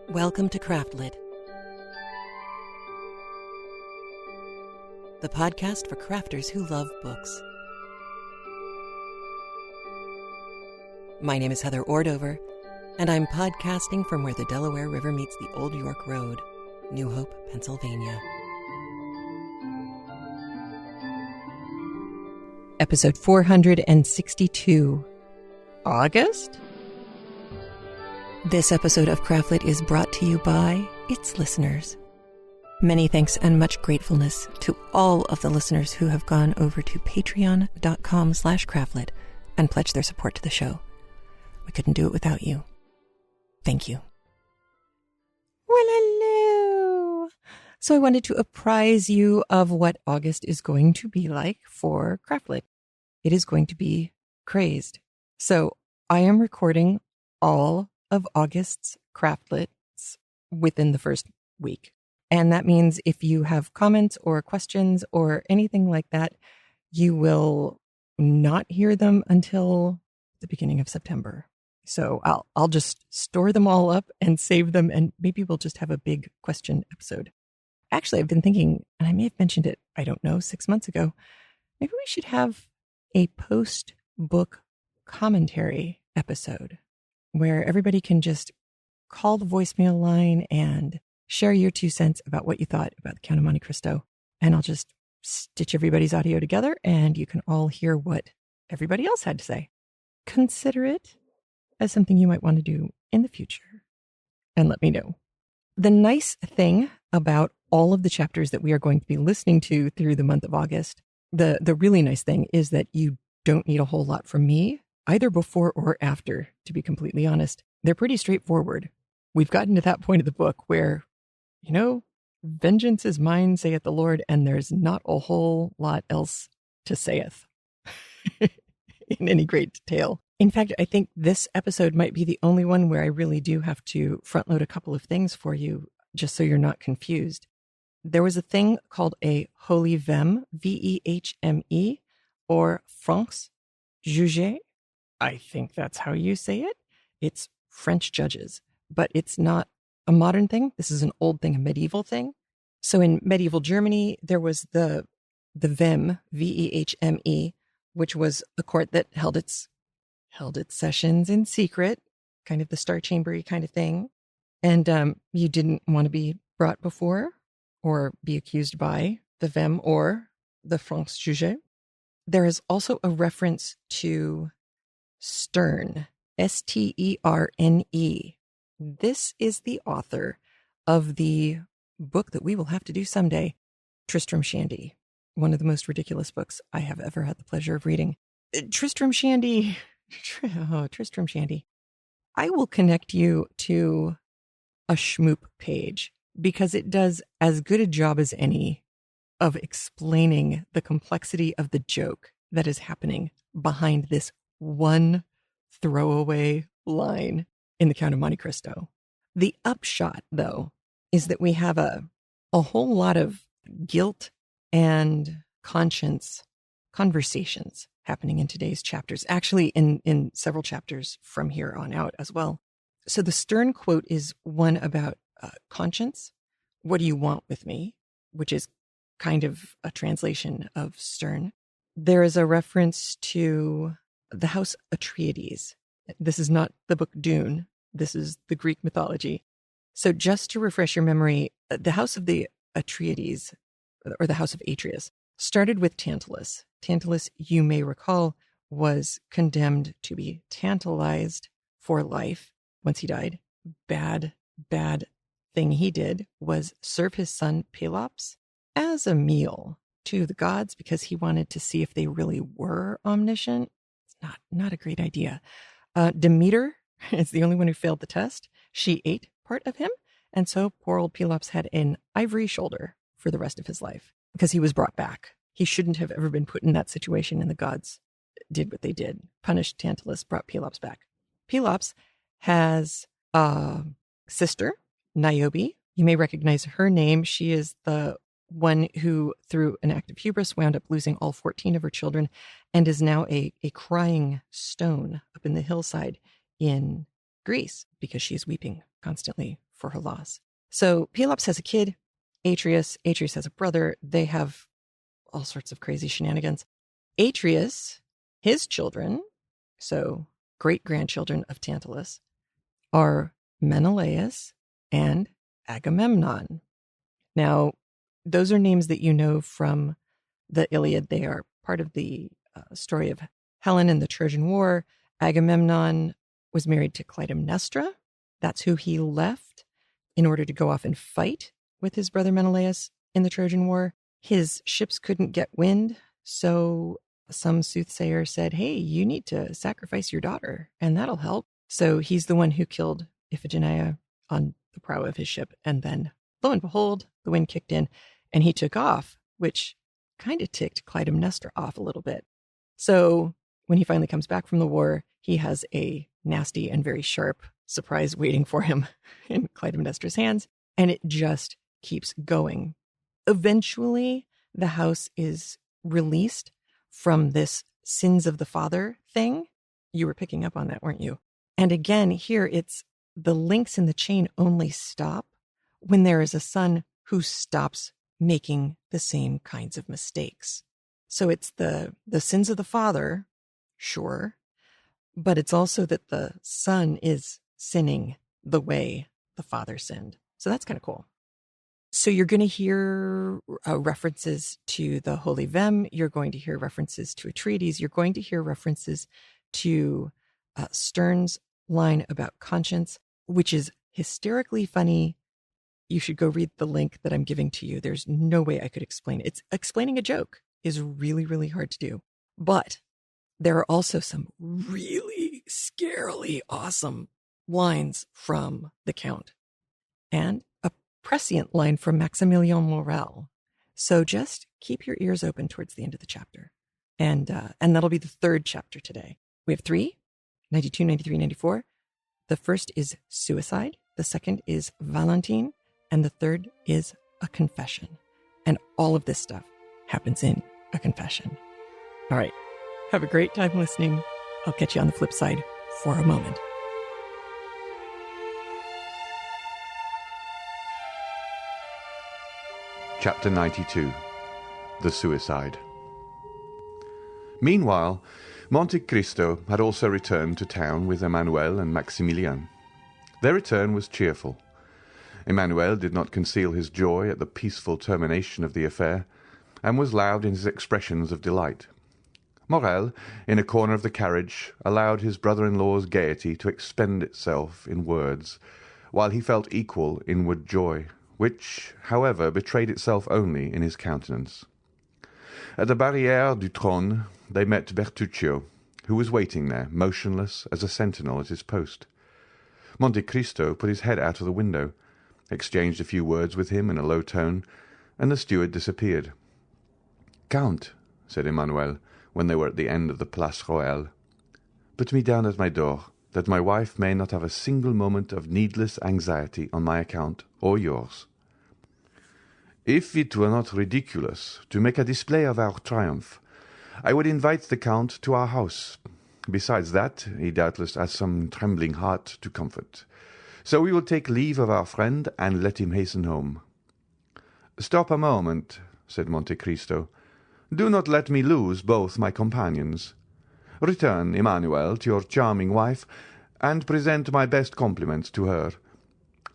Welcome to Craftlit, the podcast for crafters who love books. My name is Heather Ordover, and I'm podcasting from where the Delaware River meets the Old York Road, New Hope, Pennsylvania. Episode 462, August? This episode of Craftlit is brought to you by its listeners. Many thanks and much gratefulness to all of the listeners who have gone over to patreon.com/craftlit and pledged their support to the show. We couldn't do it without you. Thank you. Well, hello. So I wanted to apprise you of what August is going to be like for Craftlit. It is going to be crazed. So I am recording all of August's Craftlits within the first week. And that means if you have comments or questions or anything like that, you will not hear them until the beginning of September. So I'll just store them all up and save them, and maybe we'll just have a big question episode. Actually, I've been thinking, and I may have mentioned it, I don't know, 6 months ago, maybe we should have a post-book commentary episode where everybody can just call the voicemail line and share your 2 cents about what you thought about the Count of Monte Cristo. And I'll just stitch everybody's audio together and you can all hear what everybody else had to say. Consider it as something you might want to do in the future and let me know. The nice thing about all of the chapters that we are going to be listening to through the month of August, the really nice thing is that you don't need a whole lot from me, either before or after, to be completely honest. They're pretty straightforward. We've gotten to that point of the book where, vengeance is mine, saith the Lord, and there's not a whole lot else to saith in any great detail. In fact, I think this episode might be the only one where I really do have to front load a couple of things for you, just so you're not confused. There was a thing called a holy vehme, Vehme, or France juge. I think that's how you say it. It's French judges, but it's not a modern thing. This is an old thing, a medieval thing. So in medieval Germany, there was the vehme, Vehme, which was a court that held its sessions in secret, kind of the Star Chamber-y kind of thing. And you didn't want to be brought before or be accused by the vehme or the France juge. There is also a reference to Sterne, Sterne. This is the author of the book that we will have to do someday, Tristram Shandy, one of the most ridiculous books I have ever had the pleasure of reading. Tristram Shandy. I will connect you to a Shmoop page because it does as good a job as any of explaining the complexity of the joke that is happening behind this one throwaway line in the Count of Monte Cristo. The upshot, though, is that we have a whole lot of guilt and conscience conversations happening in today's chapters, actually in several chapters from here on out as well. So the Sterne quote is one about conscience. What do you want with me? Which is kind of a translation of Sterne. There is a reference to the House Atreides. This is not the book Dune. This is the Greek mythology. So just to refresh your memory, the House of the Atreides, or the House of Atreus, started with Tantalus. Tantalus, you may recall, was condemned to be tantalized for life once he died. Bad thing he did was serve his son Pelops as a meal to the gods because he wanted to see if they really were omniscient. It's not a great idea. Demeter is the only one who failed the test. She ate part of him, and so poor old Pelops had an ivory shoulder for the rest of his life because he was brought back. He shouldn't have ever been put in that situation, and the gods did what they did. Punished Tantalus, brought Pelops back. Pelops has a sister, Niobe. You may recognize her name. She is the one who, through an act of hubris, wound up losing all 14 of her children and is now a crying stone up in the hillside in Greece because she's weeping constantly for her loss. So Pelops has a kid, Atreus. Atreus has a brother. They have all sorts of crazy shenanigans. Atreus, his children, so great-grandchildren of Tantalus, are Menelaus and Agamemnon. Now, those are names that you know from the Iliad. They are part of the story of Helen and the Trojan War. Agamemnon was married to Clytemnestra. That's who he left in order to go off and fight with his brother Menelaus in the Trojan War. His ships couldn't get wind, so some soothsayer said, hey, you need to sacrifice your daughter, and that'll help. So he's the one who killed Iphigenia on the prow of his ship, and then, lo and behold, the wind kicked in, and he took off, which kind of ticked Clytemnestra off a little bit. So when he finally comes back from the war, he has a nasty and very sharp surprise waiting for him in Clytemnestra's hands, and it just keeps going. Eventually, the house is released from this sins of the father thing. You were picking up on that, weren't you? And again, here it's the links in the chain only stop when there is a son who stops making the same kinds of mistakes. So it's the sins of the father, sure, but it's also that the son is sinning the way the father sinned. So that's kind of cool. So you're going to hear references to the Holy Vem. You're going to hear references to Atreides. You're going to hear references to Stern's line about conscience, which is hysterically funny. You should go read the link that I'm giving to you. There's no way I could explain it. It's explaining a joke is really, really hard to do. But there are also some really scarily awesome lines from the Count and a prescient line from Maximilien Morel. So just keep your ears open towards the end of the chapter. And that'll be the third chapter today. We have 3, 92, 93, 94. The first is suicide. The second is Valentine. And the third is a confession. And all of this stuff happens in a confession. All right. Have a great time listening. I'll catch you on the flip side for a moment. Chapter 92. The Suicide. Meanwhile, Monte Cristo had also returned to town with Emmanuel and Maximilien. Their return was cheerful. Emmanuel did not conceal his joy at the peaceful termination of the affair, and was loud in his expressions of delight. Morel, in a corner of the carriage, allowed his brother-in-law's gaiety to expend itself in words, while he felt equal inward joy, which, however, betrayed itself only in his countenance. At the Barrière du Trône they met Bertuccio, who was waiting there, motionless as a sentinel at his post. Monte Cristo put his head out of the window, exchanged a few words with him in a low tone, and the steward disappeared. "Count," said Emmanuel, when they were at the end of the Place Royale, "put me down at my door, that my wife may not have a single moment of needless anxiety on my account or yours." "If it were not ridiculous to make a display of our triumph, I would invite the Count to our house. Besides that, he doubtless has some trembling heart to comfort. So we will take leave of our friend and let him hasten home." "Stop a moment," said Monte Cristo. "Do not let me lose both my companions. Return, Emmanuel, to your charming wife, and present my best compliments to her.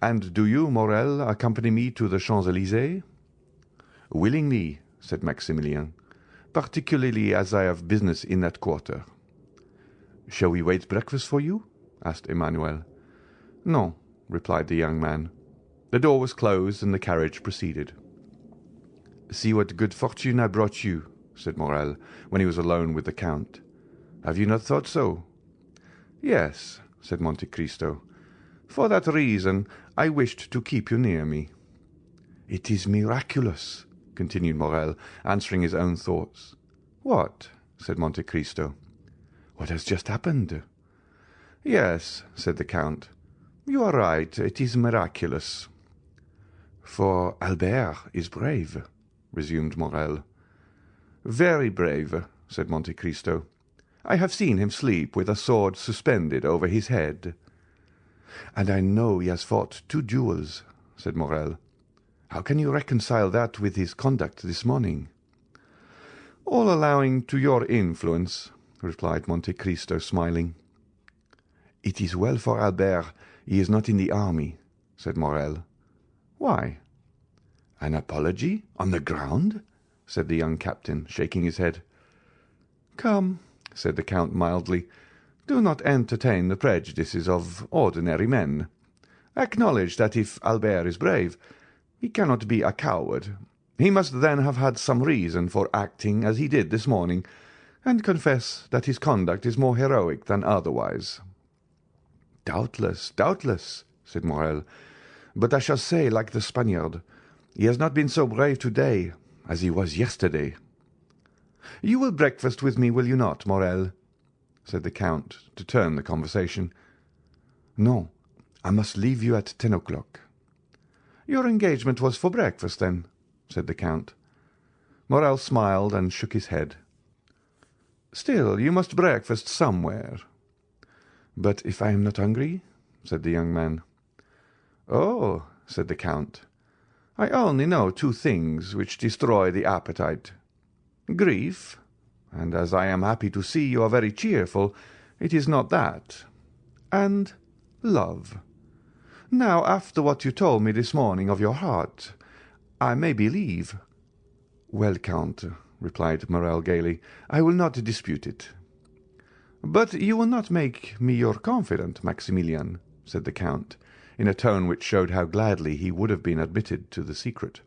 And do you, Morel, accompany me to the Champs-Élysées?" "Willingly," said Maximilien, "particularly as I have business in that quarter." "Shall we wait breakfast for you?" asked Emmanuel. "No," replied the young man. The door was closed, and the carriage proceeded. "See what good fortune I brought you," said Morel, when he was alone with the Count. "Have you not thought so?" "Yes," said Monte Cristo. "For that reason I wished to keep you near me." "It is miraculous," continued Morel, answering his own thoughts. "What?" said Monte Cristo. "What has just happened?" "Yes," said the Count. "You are right, it is miraculous." "For Albert is brave." resumed Morrel. "Very brave," said Monte Cristo. "I have seen him sleep with a sword suspended over his head." "And I know he has fought 2 duels," said Morrel. "How can you reconcile that with his conduct this morning?" "All allowing to your influence," replied Monte Cristo, smiling. "It is well for Albert he is not in the army," said Morrel. "Why?" "An apology on the ground?" said the young captain, shaking his head. "Come," said the count mildly, "do not entertain the prejudices of ordinary men. Acknowledge that if Albert is brave, he cannot be a coward. He must then have had some reason for acting as he did this morning, and confess that his conduct is more heroic than otherwise." "Doubtless, doubtless," said Morrel, "but I shall say, like the Spaniard, he has not been so brave today as he was yesterday." "You will breakfast with me, will you not, Morrel?" said the count, to turn the conversation. "No, I must leave you at 10 o'clock." "Your engagement was for breakfast, then?" said the count. Morrel smiled and shook his head. "Still, you must breakfast somewhere." "But if I am not hungry?" said the young man. "Oh," said the count, "I only know 2 things which destroy the appetite. Grief, and as I am happy to see you are very cheerful, it is not that, and love. Now, after what you told me this morning of your heart, I may believe." "Well, Count," replied Morrel gaily, "I will not dispute it." "But you will not make me your confidant, Maximilian," said the count, in a tone which showed how gladly he would have been admitted to the secret.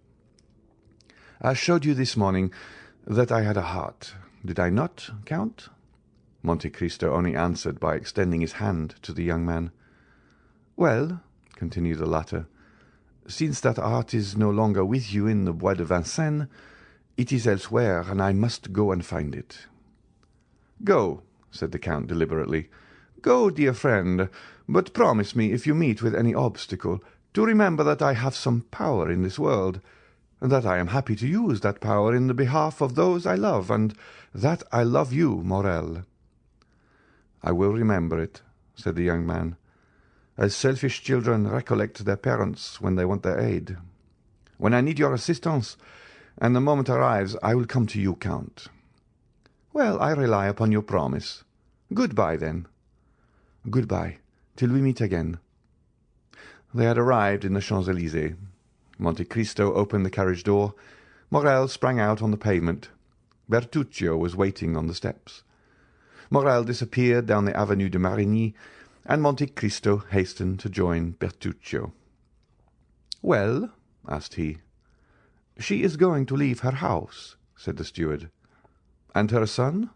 "I showed you this morning that I had a heart, did I not, Count?" Monte Cristo only answered by extending his hand to the young man. "Well," continued the latter, "since that heart is no longer with you in the Bois de Vincennes, it is elsewhere, and I must go and find it." "Go," said the count deliberately. "Go, dear friend, but promise me, if you meet with any obstacle, to remember that I have some power in this world, and that I am happy to use that power in the behalf of those I love, and that I love you, Morrel." "I will remember it," said the young man, "as selfish children recollect their parents when they want their aid. When I need your assistance, and the moment arrives, I will come to you, Count." "Well, I rely upon your promise. Good-bye, then." "Good-bye, till we meet again." They had arrived in the Champs-Élysées. Monte Cristo opened the carriage door. Morrel sprang out on the pavement. Bertuccio was waiting on the steps. Morrel disappeared down the Avenue de Marigny, and Monte Cristo hastened to join Bertuccio. "Well?" asked he. "She is going to leave her house," said the steward. "And her son?"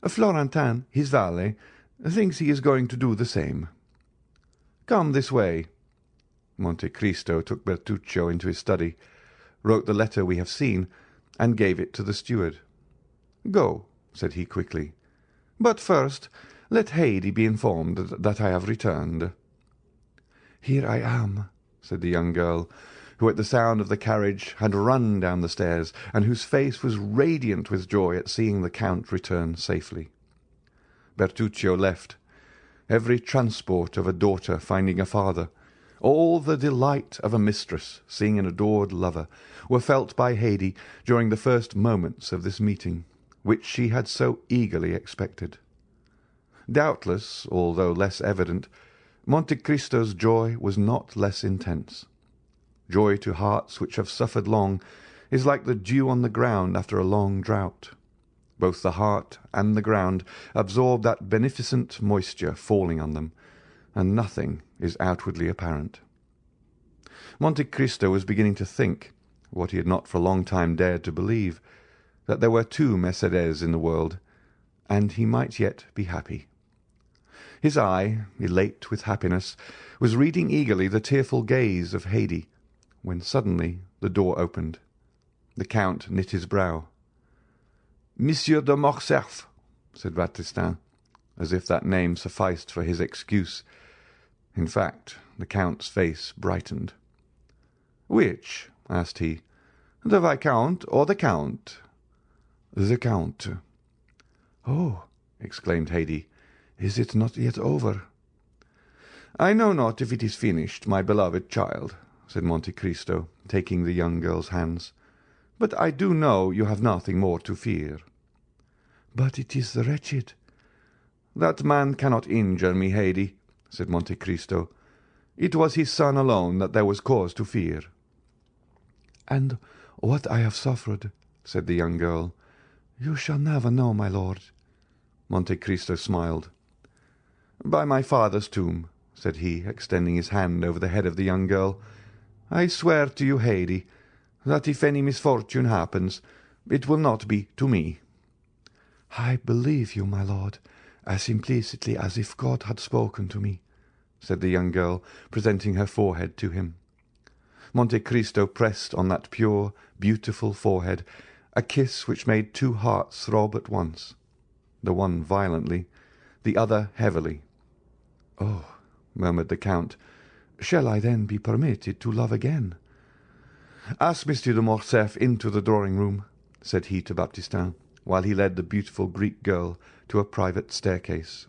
"Florentin, his valet, thinks he is going to do the same." "Come this way." Monte Cristo took Bertuccio into his study, wrote the letter we have seen, and gave it to the steward. "Go," said he quickly. "But first let Haydée be informed that I have returned." "Here I am," said the young girl, who at the sound of the carriage had run down the stairs, and whose face was radiant with joy at seeing the count return safely. Bertuccio left. Every transport of a daughter finding a father, all the delight of a mistress seeing an adored lover, were felt by Haydée during the first moments of this meeting, which she had so eagerly expected. Doubtless, although less evident, Monte Cristo's joy was not less intense. Joy to hearts which have suffered long is like the dew on the ground after a long drought. Both the heart and the ground absorb that beneficent moisture falling on them, and nothing is outwardly apparent. Monte Cristo was beginning to think, what he had not for a long time dared to believe, that there were 2 Mercédès in the world, and he might yet be happy. His eye, elate with happiness, was reading eagerly the tearful gaze of Haydée, when suddenly the door opened. The count knit his brow. "Monsieur de Morcerf," said Baptistin, as if that name sufficed for his excuse. In fact, the count's face brightened. "Which?" asked he. "The Viscount or the Count?" "The Count." "Oh," exclaimed Haydée, "is it not yet over?" "I know not if it is finished, my beloved child," said Monte Cristo, taking the young girl's hands, "but I do know you have nothing more to fear." "But it is wretched." "That man cannot injure me, Haydée," said Monte Cristo. "It was his son alone that there was cause to fear." "And what I have suffered," said the young girl, "you shall never know, my lord." Monte Cristo smiled. "By my father's tomb," said he, extending his hand over the head of the young girl, "I swear to you, Haydée, that if any misfortune happens, it will not be to me." "I believe you, my lord, as implicitly as if God had spoken to me," said the young girl, presenting her forehead to him. Monte Cristo pressed on that pure, beautiful forehead a kiss which made two hearts throb at once, the one violently, the other heavily. "Oh," murmured the Count, "shall I then be permitted to love again?" "Ask Monsieur de Morcerf into the drawing-room," said he to Baptistin, while he led the beautiful Greek girl to a private staircase.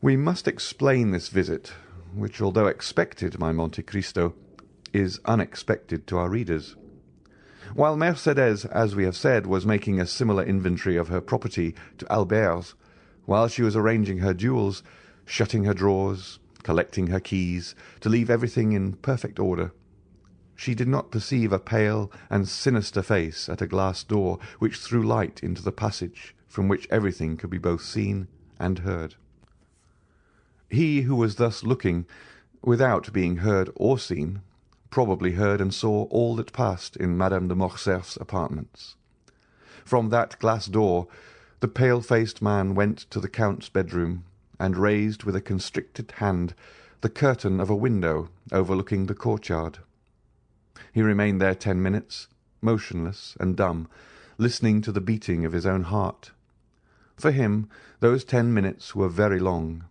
We must explain this visit, which, although expected by Monte Cristo, is unexpected to our readers. While Mercédès, as we have said, was making a similar inventory of her property to Albert's, while she was arranging her jewels, shutting her drawers, collecting her keys, to leave everything in perfect order, she did not perceive a pale and sinister face at a glass door which threw light into the passage, from which everything could be both seen and heard. He who was thus looking, without being heard or seen, probably heard and saw all that passed in Madame de Morcerf's apartments. From that glass door the pale-faced man went to the Count's bedroom, and raised with a constricted hand the curtain of a window overlooking the courtyard. He remained there 10 minutes, motionless and dumb, listening to the beating of his own heart. For him those 10 minutes were very long.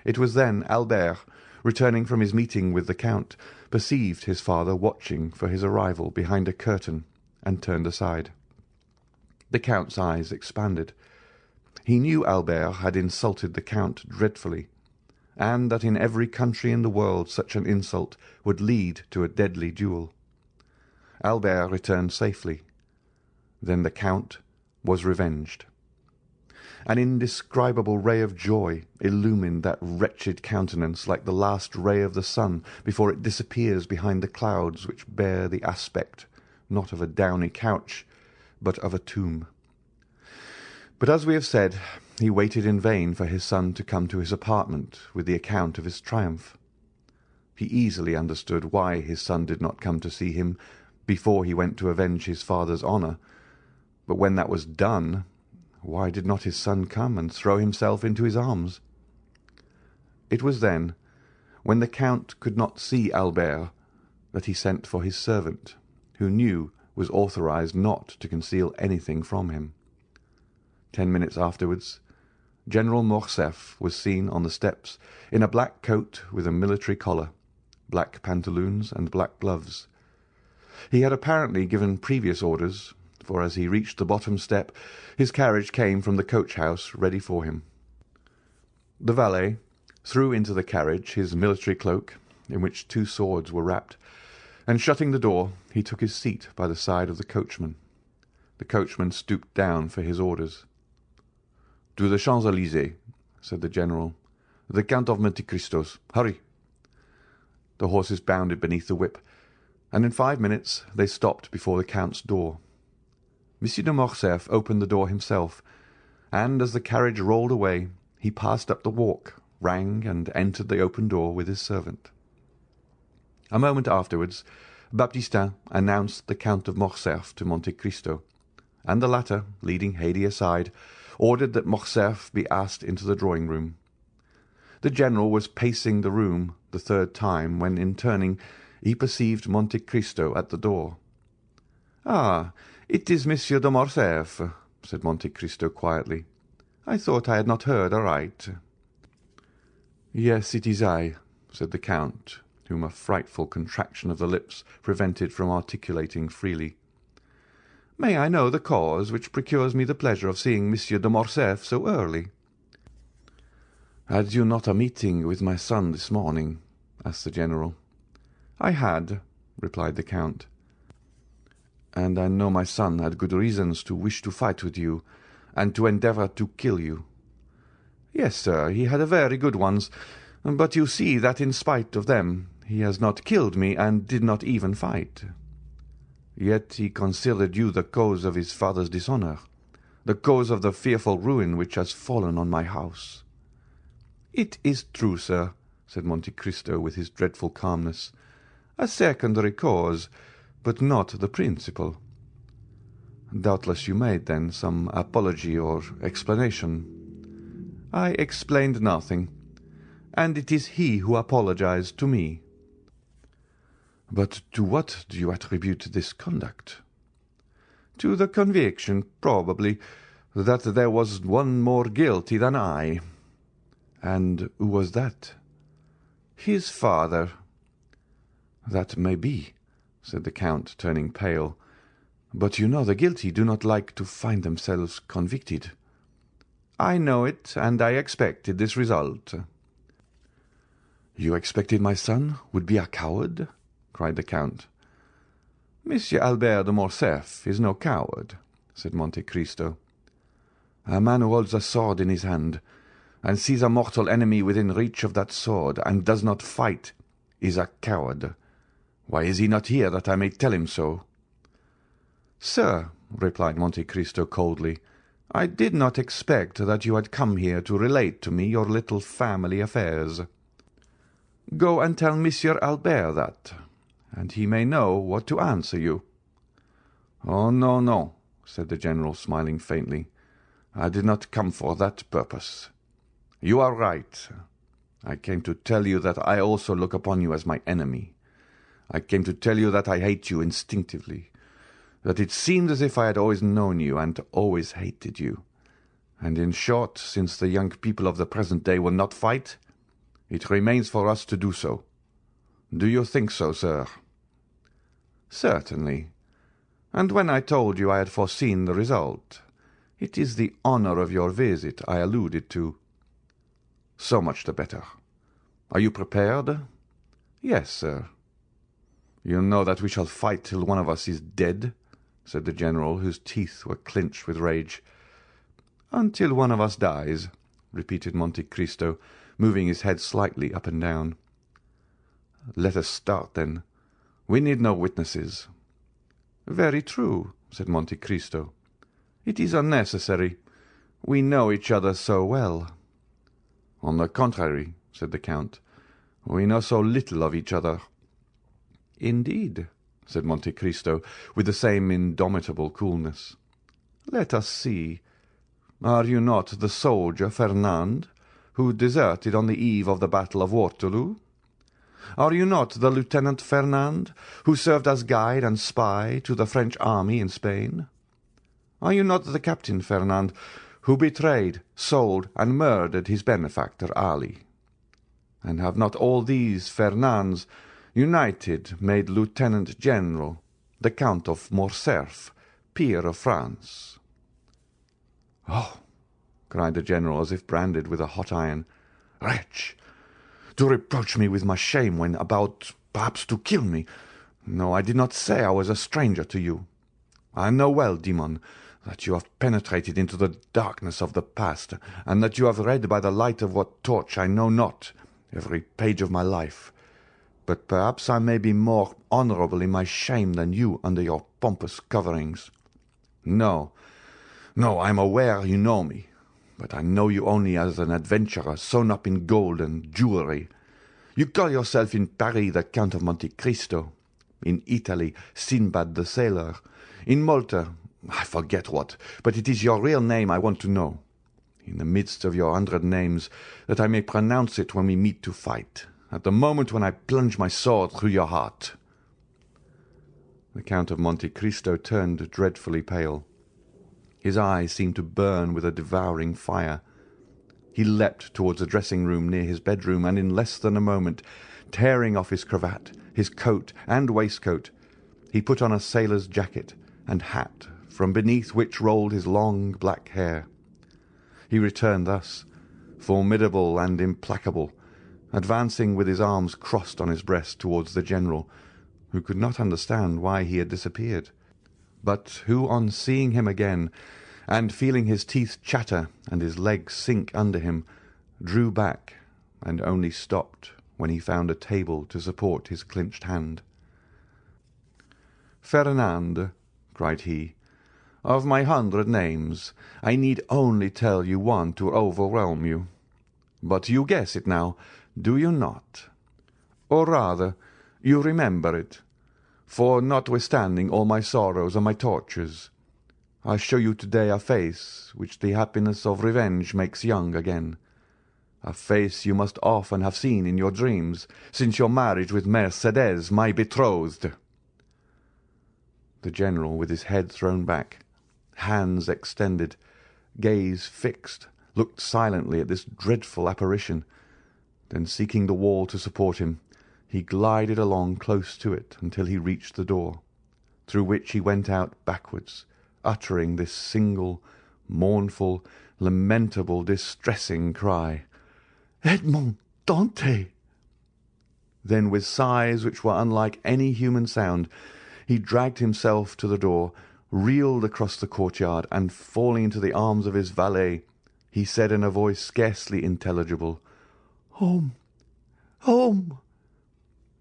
It was then Albert, returning from his meeting with the Count, perceived his father watching for his arrival behind a curtain, and turned aside. The Count's eyes expanded. He knew Albert had insulted the Count dreadfully, and that in every country in the world such an insult would lead to a deadly duel. Albert returned safely. Then the Count was revenged. An indescribable ray of joy illumined that wretched countenance like the last ray of the sun before it disappears behind the clouds which bear the aspect, not of a downy couch, but of a tomb. But, as we have said, he waited in vain for his son to come to his apartment with the account of his triumph. He easily understood why his son did not come to see him before he went to avenge his father's honour, but when that was done, why did not his son come and throw himself into his arms? It was then, when the Count could not see Albert, that he sent for his servant, who knew was authorized not to conceal anything from him. 10 minutes afterwards, General Morcerf was seen on the steps in a black coat with a military collar, black pantaloons, and black gloves. He had apparently given previous orders, for as he reached the bottom step, his carriage came from the coach-house ready for him. The valet threw into the carriage his military cloak, in which 2 swords were wrapped, and shutting the door, he took his seat by the side of the coachman. The coachman stooped down for his orders. "To the Champs-Élysées," said the general. "The Count of Monte Cristo's. Hurry!" The horses bounded beneath the whip, and in 5 minutes they stopped before the Count's door. Monsieur de Morcerf opened the door himself, and as the carriage rolled away, he passed up the walk, rang, and entered the open door with his servant. A moment afterwards, Baptistin announced the Count of Morcerf to Monte Cristo, and the latter, leading Haydée aside, ordered that Morcerf be asked into the drawing-room. The general was pacing the room the 3rd time when, in turning, he perceived Monte Cristo at the door. "Ah, it is Monsieur de Morcerf," said Monte Cristo quietly. "I thought I had not heard aright." "Yes, it is I," said the Count, whom a frightful contraction of the lips prevented from articulating freely. "May I know the cause which procures me the pleasure of seeing Monsieur de Morcerf so early?" "Had you not a meeting with my son this morning?" asked the general. "I had," replied the count. "And I know my son had good reasons to wish to fight with you, and to endeavour to kill you." "Yes, sir, he had very good ones, but you see that in spite of them he has not killed me, and did not even fight." "Yet he considered you the cause of his father's dishonour, the cause of the fearful ruin which has fallen on my house." "It is true, sir," said Monte Cristo with his dreadful calmness. "A secondary cause, but not the principal." "Doubtless you made, then, some apology or explanation." "I explained nothing, and it is he who apologized to me." "But to what do you attribute this conduct?" "To the conviction, probably, that there was one more guilty than I." "And who was that?" "His father." "That may be," said the count, turning pale, "but you know the guilty do not like to find themselves convicted." "I know it, and I expected this result." "You expected my son would be a coward?" cried the count. "Monsieur Albert de Morcerf is no coward," said Monte Cristo. "A man who holds a sword in his hand, and sees a mortal enemy within reach of that sword, and does not fight, is a coward. Why is he not here, that I may tell him so?" "Sir," replied Monte Cristo coldly, "I did not expect that you had come here to relate to me your little family affairs. Go and tell Monsieur Albert that, and he may know what to answer you." "Oh, no, no," said the general, smiling faintly. "I did not come for that purpose. You are right. I came to tell you that I also look upon you as my enemy. I came to tell you that I hate you instinctively, that it seemed as if I had always known you and always hated you, and in short, since the young people of the present day will not fight, it remains for us to do so. Do you think so, sir?" "Certainly. And when I told you I had foreseen the result, it is the honour of your visit I alluded to." "So much the better. Are you prepared?" "Yes, sir." "You know that we shall fight till one of us is dead?" said the general, whose teeth were clinched with rage. "Until one of us dies," repeated Monte Cristo, moving his head slightly up and down. "Let us start, then. We need no witnesses." "Very true," said Monte Cristo. "It is unnecessary. We know each other so well." "On the contrary," said the count, "we know so little of each other." "Indeed," said Monte Cristo, with the same indomitable coolness. "Let us see. Are you not the soldier Fernand, who deserted on the eve of the Battle of Waterloo? Are you not the Lieutenant Fernand, who served as guide and spy to the French army in Spain? Are you not the Captain Fernand, who betrayed, sold, and murdered his benefactor Ali? And have not all these Fernands united made Lieutenant General the Count of Morcerf, peer of France?" "Oh!" cried the general, as if branded with a hot iron. "Wretch! To reproach me with my shame when about, perhaps, to kill me! No, I did not say I was a stranger to you. I know well, demon, that you have penetrated into the darkness of the past, and that you have read by the light of what torch I know not every page of my life. But perhaps I may be more honourable in my shame than you under your pompous coverings. No, no, I am aware you know me, but I know you only as an adventurer sewn up in gold and jewellery. You call yourself in Paris the Count of Monte Cristo, in Italy Sinbad the Sailor, in Malta I forget what, but it is your real name I want to know, in the midst of your 100 names, that I may pronounce it when we meet to fight, at the moment when I plunge my sword through your heart." The Count of Monte Cristo turned dreadfully pale. His eyes seemed to burn with a devouring fire. He leapt towards a dressing-room near his bedroom, and in less than a moment Tearing off his cravat, his coat and waistcoat, he put on a sailor's jacket and hat, from beneath which rolled his long black hair. He returned thus, formidable and implacable, advancing with his arms crossed on his breast towards the general, who could not understand why he had disappeared, but who, on seeing him again, and feeling his teeth chatter and his legs sink under him, drew back and only stopped when he found a table to support his clenched hand. "Fernand," cried he, "of my 100 names, I need only tell you one to overwhelm you. But you guess it now, do you not? Or rather, you remember it, for notwithstanding all my sorrows and my tortures, I show you today a face which the happiness of revenge makes young again, a face you must often have seen in your dreams, since your marriage with Mercedes, my betrothed." The general, with his head thrown back, hands extended, gaze fixed, looked silently at this dreadful apparition. Then, seeking the wall to support him, he glided along close to it until he reached the door, through which he went out backwards, uttering this single, mournful, lamentable, distressing cry, "Edmond Dantès!" Then, with sighs which were unlike any human sound, he dragged himself to the door, reeled across the courtyard, and, falling into the arms of his valet, he said in a voice scarcely intelligible, "Home! Home!"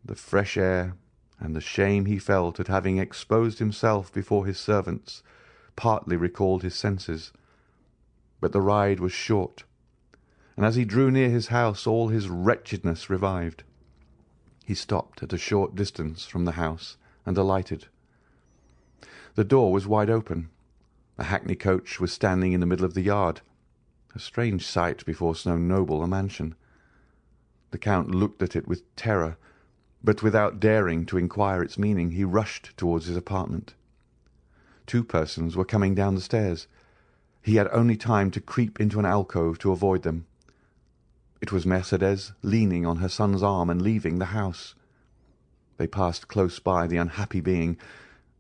The fresh air and the shame he felt at having exposed himself before his servants partly recalled his senses. But the ride was short, and as he drew near his house all his wretchedness revived. He stopped at a short distance from the house and alighted. The door was wide open. A hackney coach was standing in the middle of the yard, a strange sight before so noble a mansion. The Count looked at it with terror, but without daring to inquire its meaning, he rushed towards his apartment. 2 persons were coming down the stairs. He had only time to creep into an alcove to avoid them. It was Mercedes leaning on her son's arm and leaving the house. They passed close by the unhappy being,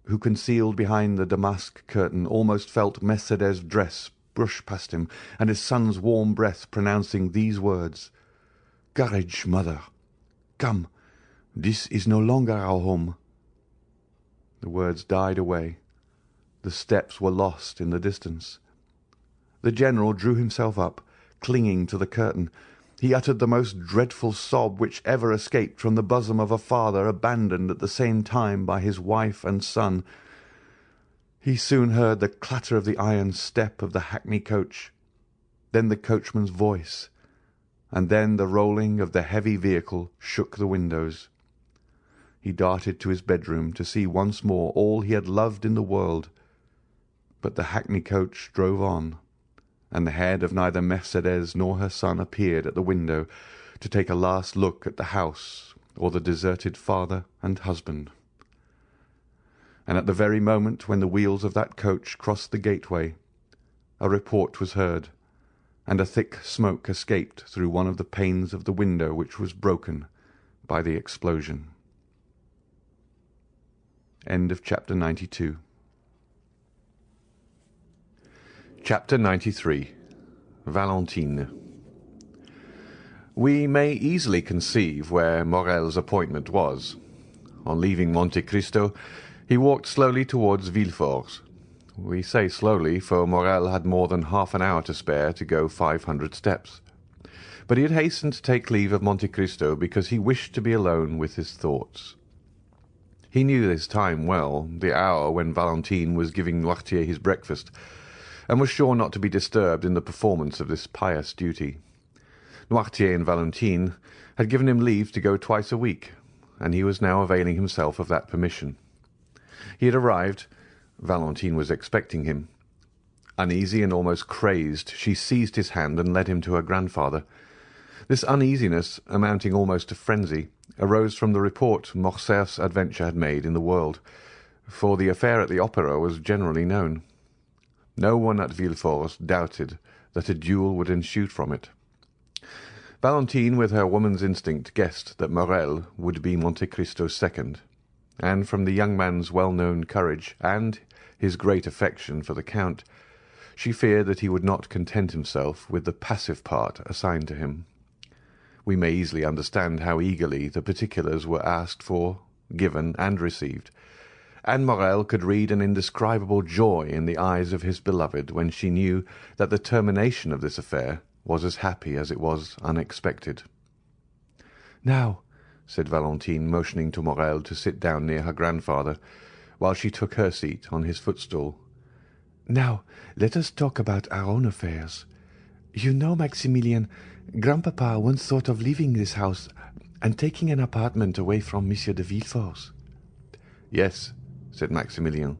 who, concealed behind the damask curtain, almost felt Mercedes' dress brush past him, and his son's warm breath pronouncing these words, "Courage, mother! Come, this is no longer our home." The words died away. The steps were lost in the distance. The general drew himself up, clinging to the curtain. He uttered the most dreadful sob which ever escaped from the bosom of a father abandoned at the same time by his wife and son. He soon heard the clatter of the iron step of the hackney coach, then the coachman's voice, and then the rolling of the heavy vehicle shook the windows. He darted to his bedroom to see once more all he had loved in the world, but the hackney coach drove on, and the head of neither Mercedes nor her son appeared at the window to take a last look at the house or the deserted father and husband. And at the very moment when the wheels of that coach crossed the gateway, a report was heard, and a thick smoke escaped through one of the panes of the window which was broken by the explosion. End of chapter 92. Chapter 93. Valentine. We may easily conceive where Morel's appointment was. On leaving Monte Cristo, he walked slowly towards Villefort. We say slowly, for Morel had more than half an hour to spare to go 500 steps. But he had hastened to take leave of Monte Cristo because he wished to be alone with his thoughts. He knew this time well, the hour when Valentine was giving Noirtier his breakfast, and was sure not to be disturbed in the performance of this pious duty. Noirtier and Valentine had given him leave to go twice a week, and he was now availing himself of that permission. He had arrived. Valentine was expecting him. Uneasy and almost crazed, she seized his hand and led him to her grandfather. This uneasiness, amounting almost to frenzy, arose from the report Morcerf's adventure had made in the world, for the affair at the opera was generally known. No one at Villefort doubted that a duel would ensue from it. Valentine, with her woman's instinct, guessed that Morel would be Monte Cristo's second, and from the young man's well-known courage and his great affection for the Count, she feared that he would not content himself with the passive part assigned to him. We may easily understand how eagerly the particulars were asked for, given, and received, and Morel could read an indescribable joy in the eyes of his beloved when she knew that the termination of this affair was as happy as it was unexpected. "Now," said Valentine, motioning to Morel to sit down near her grandfather, while she took her seat on his footstool. "Now let us talk about our own affairs. You know, Maximilien, Grandpapa once thought of leaving this house and taking an apartment away from Monsieur de Villefort's." "Yes," said Maximilien,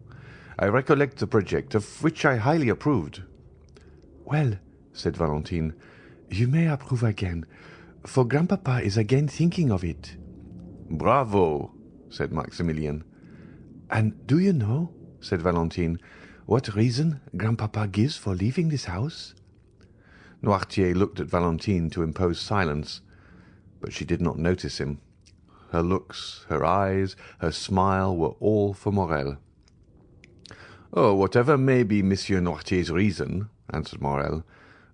"I recollect the project, of which I highly approved." "Well," said Valentine, "you may approve again, for Grandpapa is again thinking of it." "Bravo!" said Maximilien. "And do you know," said Valentine, "what reason Grandpapa gives for leaving this house?" Noirtier looked at Valentine to impose silence, but she did not notice him. Her looks, her eyes, her smile were all for Morel. "Oh, whatever may be Monsieur Noirtier's reason," answered Morel,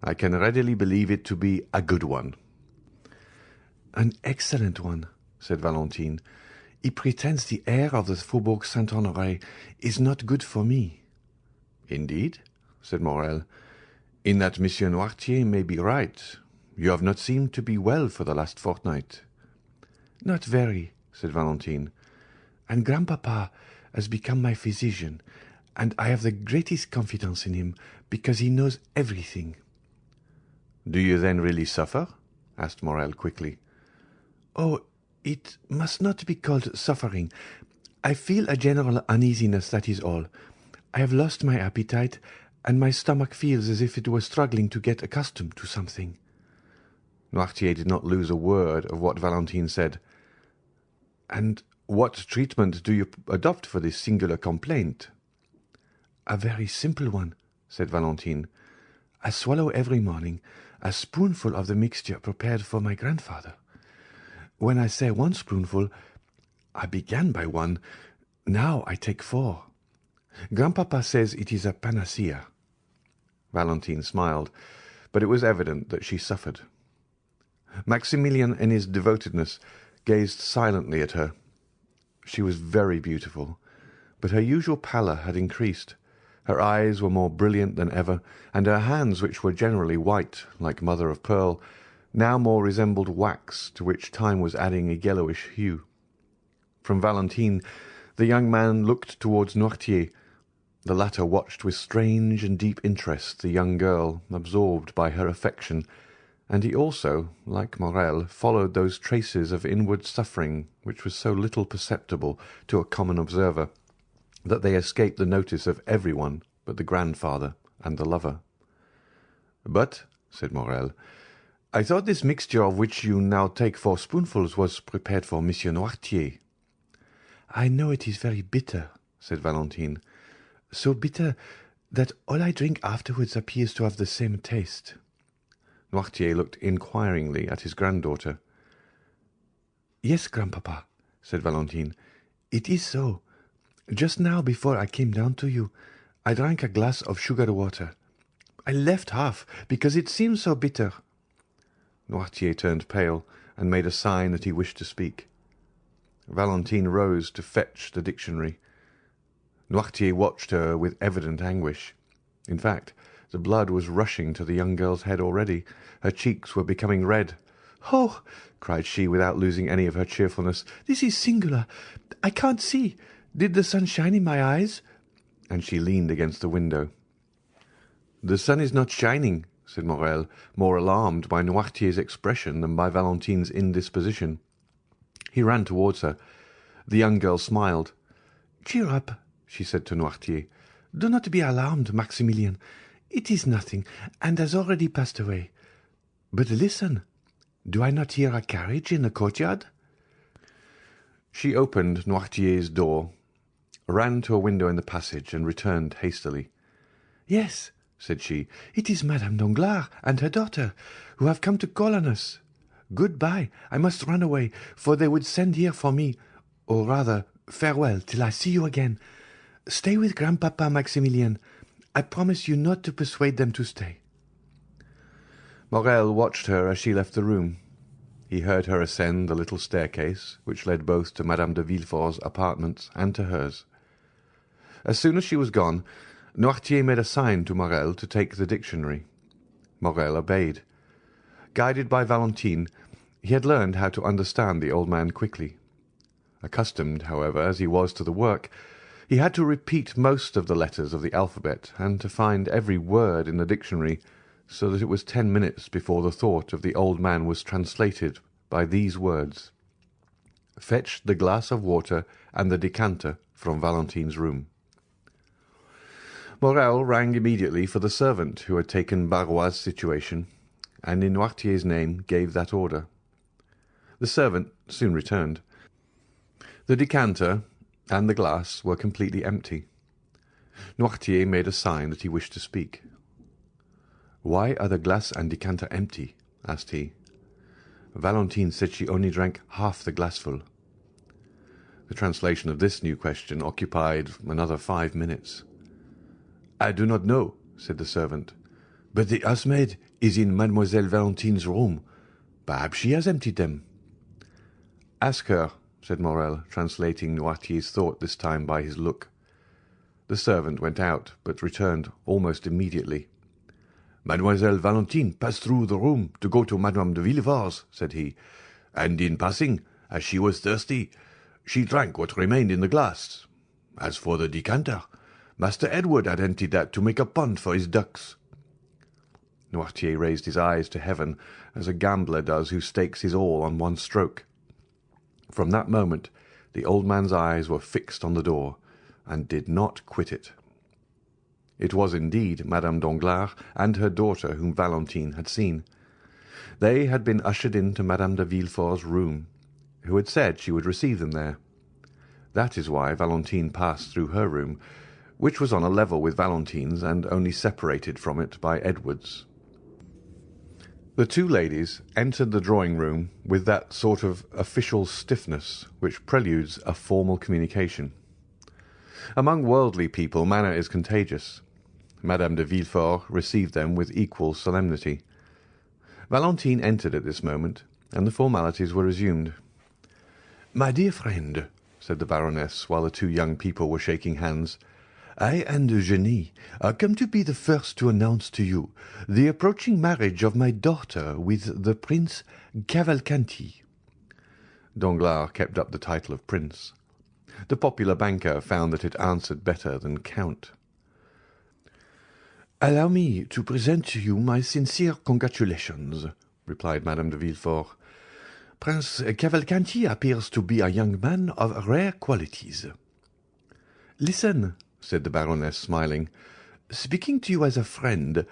"I can readily believe it to be a good one." "An excellent one," said Valentine. "He pretends the air of the Faubourg Saint-Honoré is not good for me." "Indeed?" said Morel. "In that Monsieur Noirtier may be right. You have not seemed to be well for the last fortnight." "Not very," said Valentine. "And Grandpapa has become my physician, and I have the greatest confidence in him, because he knows everything." "Do you then really suffer?" asked Morel quickly. "Oh, it must not be called suffering. I feel a general uneasiness, that is all. I have lost my appetite, and my stomach feels as if it were struggling to get accustomed to something." Noirtier did not lose a word of what Valentine said. "And what treatment do you adopt for this singular complaint?" "A very simple one," said Valentine. "I swallow every morning a spoonful of the mixture prepared for my grandfather. When I say one spoonful, I began by one. Now I take 4. Grandpapa says it is a panacea." Valentine smiled, but it was evident that she suffered. Maximilien, in his devotedness, gazed silently at her. She was very beautiful, but her usual pallor had increased. Her eyes were more brilliant than ever, and her hands, which were generally white, like mother of pearl, now more resembled wax, to which time was adding a yellowish hue. From Valentine, the young man looked towards Noirtier. The latter watched with strange and deep interest the young girl, absorbed by her affection, and he also, like Morel, followed those traces of inward suffering which was so little perceptible to a common observer, that they escaped the notice of every one but the grandfather and the lover. "But," said Morel, "I thought this mixture of which you now take 4 spoonfuls was prepared for Monsieur Noirtier." "I know it is very bitter," said Valentine, "so bitter that all I drink afterwards appears to have the same taste." Noirtier looked inquiringly at his granddaughter. "Yes, Grandpapa," said Valentine, "it is so. Just now, before I came down to you, I drank a glass of sugared water. I left half, because it seemed so bitter." Noirtier turned pale, and made a sign that he wished to speak. Valentine rose to fetch the dictionary. Noirtier watched her with evident anguish. In fact, the blood was rushing to the young girl's head already. Her cheeks were becoming red. "Oh!" cried she, without losing any of her cheerfulness, "this is singular. I can't see. Did the sun shine in my eyes?" And she leaned against the window. "The sun is not shining," said Morel, more alarmed by Noirtier's expression than by Valentine's indisposition. He ran towards her. The young girl smiled. "Cheer up," she said to Noirtier. "Do not be alarmed, Maximilien. It is nothing, and has already passed away. But listen, do I not hear a carriage in the courtyard?" She opened Noirtier's door, ran to a window in the passage, and returned hastily. "Yes," said she, "it is Madame Danglars and her daughter, who have come to call on us. Good-bye. I must run away, for they would send here for me. Or rather, farewell, till I see you again. Stay with Grandpapa, Maximilian. I promise you not to persuade them to stay." Morel watched her as she left the room. He heard her ascend the little staircase, which led both to Madame de Villefort's apartments and to hers. As soon as she was gone, Noirtier made a sign to Morel to take the dictionary. Morel obeyed. Guided by Valentine, he had learned how to understand the old man quickly. Accustomed, however, as he was to the work, he had to repeat most of the letters of the alphabet and to find every word in the dictionary, so that it was 10 minutes before the thought of the old man was translated by these words: "Fetch the glass of water and the decanter from Valentine's room." Morel rang immediately for the servant who had taken Barrois's situation, and in Noirtier's name gave that order. The servant soon returned. The decanter and the glass were completely empty. Noirtier made a sign that he wished to speak. "Why are the glass and decanter empty?" asked he. "Valentine said she only drank half the glassful." The translation of this new question occupied another 5 minutes. "I do not know," said the servant, "but the housemaid is in Mademoiselle Valentine's room. Perhaps she has emptied them." "Ask her," said Morel, translating Noirtier's thought this time by his look. The servant went out, but returned almost immediately. "Mademoiselle Valentine passed through the room to go to Madame de Villefort's," said he, "and in passing, as she was thirsty, she drank what remained in the glass. As for the decanter, Master Edward had emptied that to make a pond for his ducks." Noirtier raised his eyes to heaven, as a gambler does who stakes his all on one stroke. From that moment the old man's eyes were fixed on the door, and did not quit it. It was indeed Madame Danglars and her daughter whom Valentine had seen. They had been ushered into Madame de Villefort's room, who had said she would receive them there. That is why Valentine passed through her room, which was on a level with Valentine's and only separated from it by Edward's. The two ladies entered the drawing-room with that sort of official stiffness which preludes a formal communication. Among worldly people manner is contagious. Madame de Villefort received them with equal solemnity. Valentine entered at this moment, and the formalities were resumed. "My dear friend," said the Baroness, while the two young people were shaking hands, "I and Eugenie are come to be the first to announce to you the approaching marriage of my daughter with the Prince Cavalcanti." Danglars kept up the title of Prince. The popular banker found that it answered better than Count. "Allow me to present to you my sincere congratulations," replied Madame de Villefort. "Prince Cavalcanti appears to be a young man of rare qualities." "Listen," said the Baroness, smiling. "Speaking to you as a friend,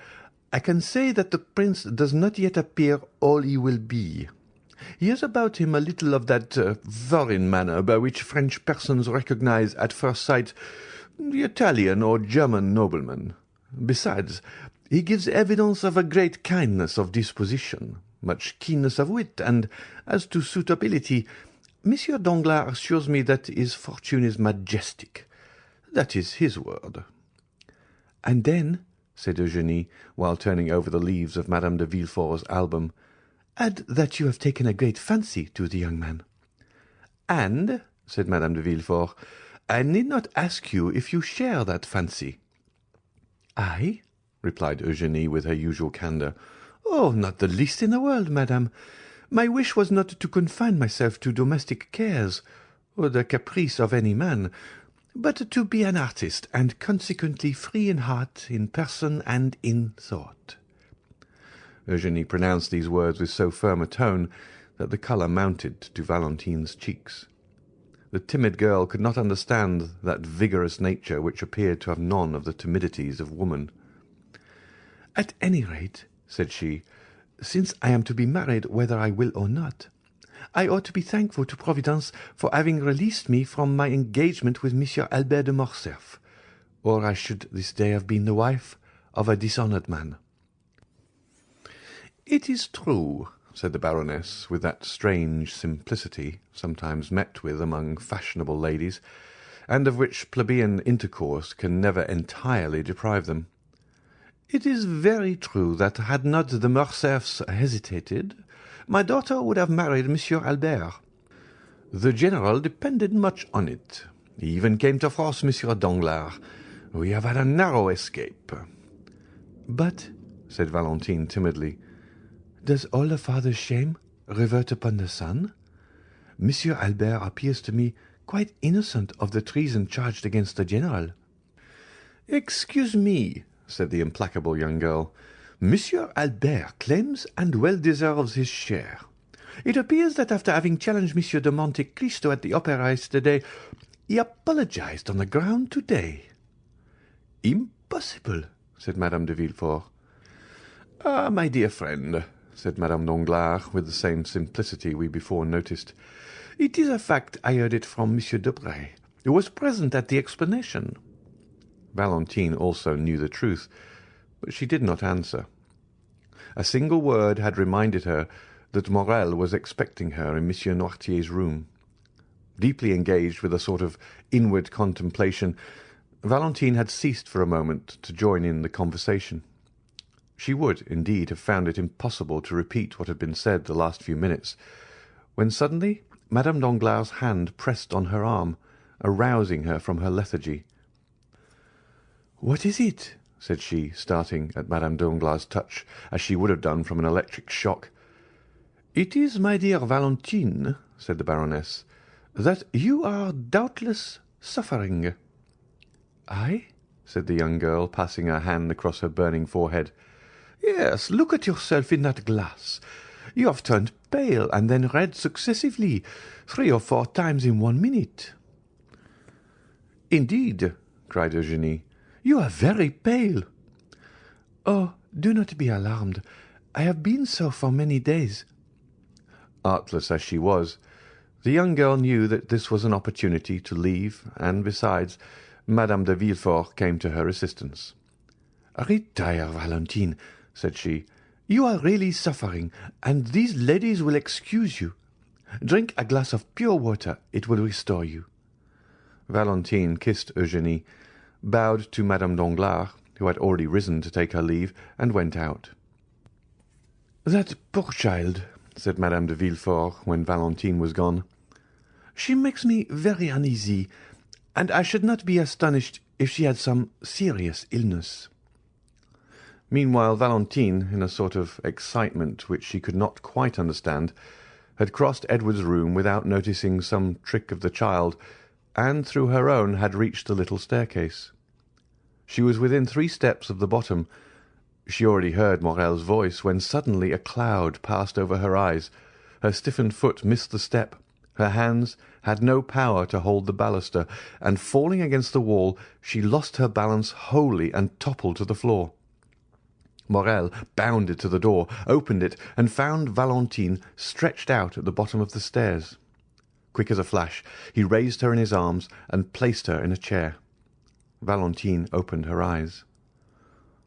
I can say that the prince does not yet appear all he will be. He has about him a little of that foreign manner by which French persons recognize at first sight the Italian or German nobleman. Besides, he gives evidence of a great kindness of disposition, much keenness of wit, and, as to suitability, Monsieur Danglars assures me that his fortune is majestic. That is his word." "And then," said Eugenie, while turning over the leaves of Madame de Villefort's album, "add that you have taken a great fancy to the young man." "And," said Madame de Villefort, "I need not ask you if you share that fancy." "I?" replied Eugenie with her usual candour. "Oh, not the least in the world, madame. My wish was not to confine myself to domestic cares, or the caprice of any man, but to be an artist, and consequently free in heart, in person, and in thought." Eugenie pronounced these words with so firm a tone that the colour mounted to Valentine's cheeks. The timid girl could not understand that vigorous nature which appeared to have none of the timidities of woman. "At any rate," said she, "since I am to be married whether I will or not, I ought to be thankful to Providence for having released me from my engagement with Monsieur Albert de Morcerf, or I should this day have been the wife of a dishonoured man." "It is true," said the Baroness, with that strange simplicity sometimes met with among fashionable ladies, and of which plebeian intercourse can never entirely deprive them. "It is very true that had not the Morcerfs hesitated, my daughter would have married Monsieur Albert. The General depended much on it. He even came to force Monsieur Danglars. We have had a narrow escape." "But," said Valentine timidly, "does all the father's shame revert upon the son? Monsieur Albert appears to me quite innocent of the treason charged against the General." "Excuse me," said the implacable young girl. "Monsieur Albert claims and well deserves his share. It appears that after having challenged Monsieur de Monte Cristo at the opera yesterday, he apologized on the ground today." "Impossible," said Madame de Villefort. "Ah, my dear friend," said Madame Danglars, with the same simplicity we before noticed, "it is a fact. I heard it from Monsieur Debray, who was present at the explanation." Valentine also knew the truth, but she did not answer. A single word had reminded her that Morrel was expecting her in Monsieur Noirtier's room. Deeply engaged with a sort of inward contemplation, Valentine had ceased for a moment to join in the conversation. She would, indeed, have found it impossible to repeat what had been said the last few minutes, when suddenly Madame Danglars' hand pressed on her arm, arousing her from her lethargy. "What is it?" said she, starting at Madame Danglars' touch, as she would have done from an electric shock. "It is, my dear Valentine," said the Baroness, "that you are doubtless suffering." "I?" said the young girl, passing her hand across her burning forehead. "Yes, look at yourself in that glass. You have turned pale and then red successively, 3 or 4 times in 1 minute." "Indeed," cried Eugénie, "you are very pale." "Oh, do not be alarmed. I have been so for many days." Artless as she was, the young girl knew that this was an opportunity to leave, and besides, Madame de Villefort came to her assistance. "Retire, Valentine," said she. "You are really suffering, and these ladies will excuse you. Drink a glass of pure water. It will restore you." Valentine kissed Eugénie, bowed to Madame Danglars, who had already risen to take her leave, and went out. "That poor child," said Madame de Villefort, when Valentine was gone. "She makes me very uneasy, and I should not be astonished if she had some serious illness." Meanwhile Valentine, in a sort of excitement which she could not quite understand, had crossed Edward's room without noticing some trick of the child, and through her own had reached the little staircase. She was within 3 steps of the bottom. She already heard Morrel's voice, when suddenly a cloud passed over her eyes. Her stiffened foot missed the step. Her hands had no power to hold the baluster, and falling against the wall, she lost her balance wholly and toppled to the floor. Morrel bounded to the door, opened it, and found Valentine stretched out at the bottom of the stairs. Quick as a flash, he raised her in his arms and placed her in a chair. Valentine opened her eyes.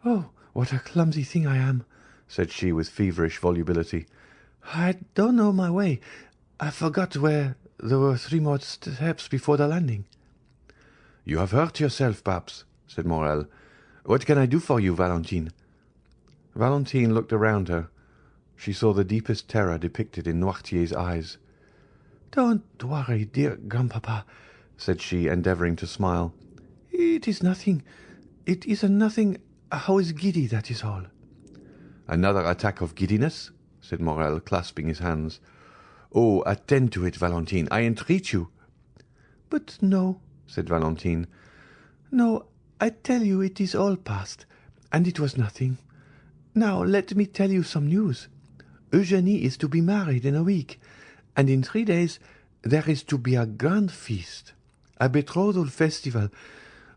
"Oh, what a clumsy thing I am," said she with feverish volubility. "I don't know my way. I forgot where there were 3 more steps before the landing." "You have hurt yourself, perhaps," said Morrel. "What can I do for you, Valentine?" Valentine looked around her. She saw the deepest terror depicted in Noirtier's eyes. "Don't worry, dear grandpapa," said she, endeavouring to smile. "It is nothing. It is nothing. I was giddy, that is all." "Another attack of giddiness?" said Morrel, clasping his hands. "Oh, attend to it, Valentine, I entreat you." "But no," said Valentine. "No, I tell you it is all past, and it was nothing. Now let me tell you some news. Eugénie is to be married in a week, and in 3 days there is to be a grand feast, a betrothal festival.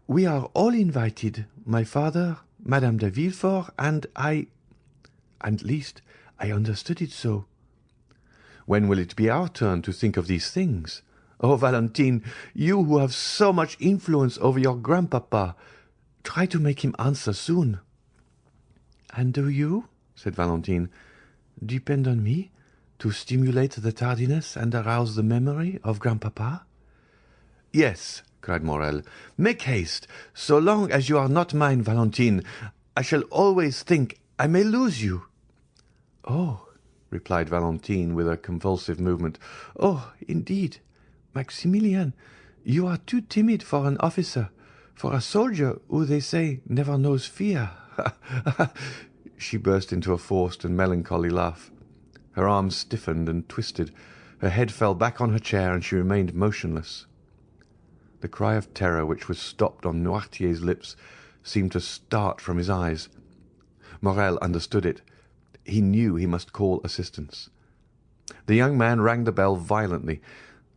We are all invited, my father, Madame de Villefort, and I. At least, I understood it so." "When will it be our turn to think of these things? Oh, Valentine, you who have so much influence over your grandpapa, try to make him answer soon." "And do you," said Valentine, "depend on me? To stimulate the tardiness and arouse the memory of grandpapa? Yes, cried Morel. Make haste. So long as you are not mine, Valentine, I shall always think I may lose you. Oh, replied Valentine with a convulsive movement. Oh, indeed, Maximilian, you are too timid for an officer, for a soldier who, they say, never knows fear. She burst into a forced and melancholy laugh. Her arms stiffened and twisted, her head fell back on her chair, and she remained motionless. The cry of terror which was stopped on Noirtier's lips seemed to start from his eyes. Morel understood it. He knew he must call assistance. The young man rang the bell violently.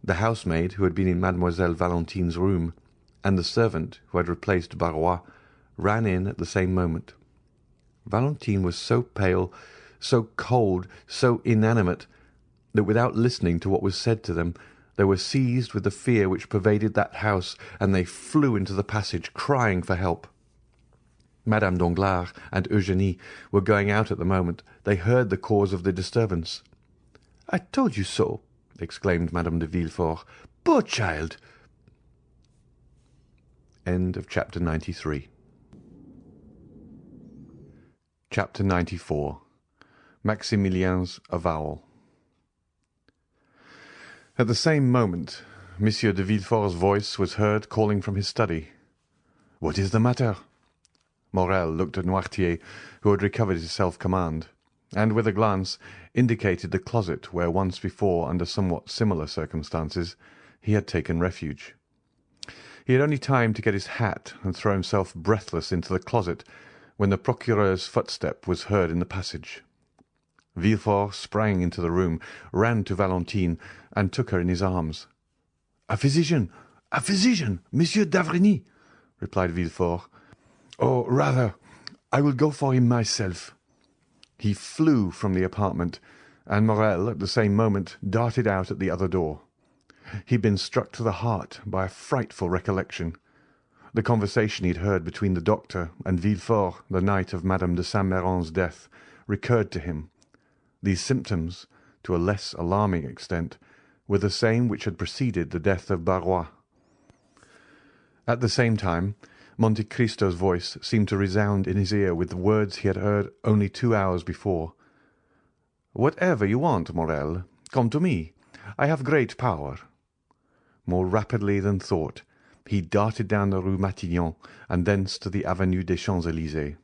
The housemaid, who had been in Mademoiselle Valentine's room, and the servant, who had replaced Barrois, ran in at the same moment. Valentine was so pale, so cold, so inanimate, that without listening to what was said to them, they were seized with the fear which pervaded that house, and they flew into the passage, crying for help. Madame Danglars and Eugénie were going out at the moment. They heard the cause of the disturbance. "I told you so," exclaimed Madame de Villefort. "Poor child!" End of chapter 93. Chapter 94. Maximilien's avowal. At the same moment, Monsieur de Villefort's voice was heard calling from his study. "What is the matter?" Morel looked at Noirtier, who had recovered his self-command, and with a glance indicated the closet where once before, under somewhat similar circumstances, he had taken refuge. He had only time to get his hat and throw himself breathless into the closet when the procureur's footstep was heard in the passage. Villefort sprang into the room, ran to Valentine, and took her in his arms. A physician, Monsieur d'Avrigny," replied Villefort. "Or rather, I will go for him myself." He flew from the apartment, and Morel at the same moment darted out at the other door. He had been struck to the heart by a frightful recollection. The conversation he had heard between the doctor and Villefort the night of Madame de Saint-Méran's death recurred to him. These symptoms, to a less alarming extent, were the same which had preceded the death of Barrois. At the same time, Monte Cristo's voice seemed to resound in his ear with the words he had heard only 2 hours before. "Whatever you want, Morel, come to me. I have great power." More rapidly than thought, he darted down the Rue Matignon, and thence to the Avenue des Champs-Élysées.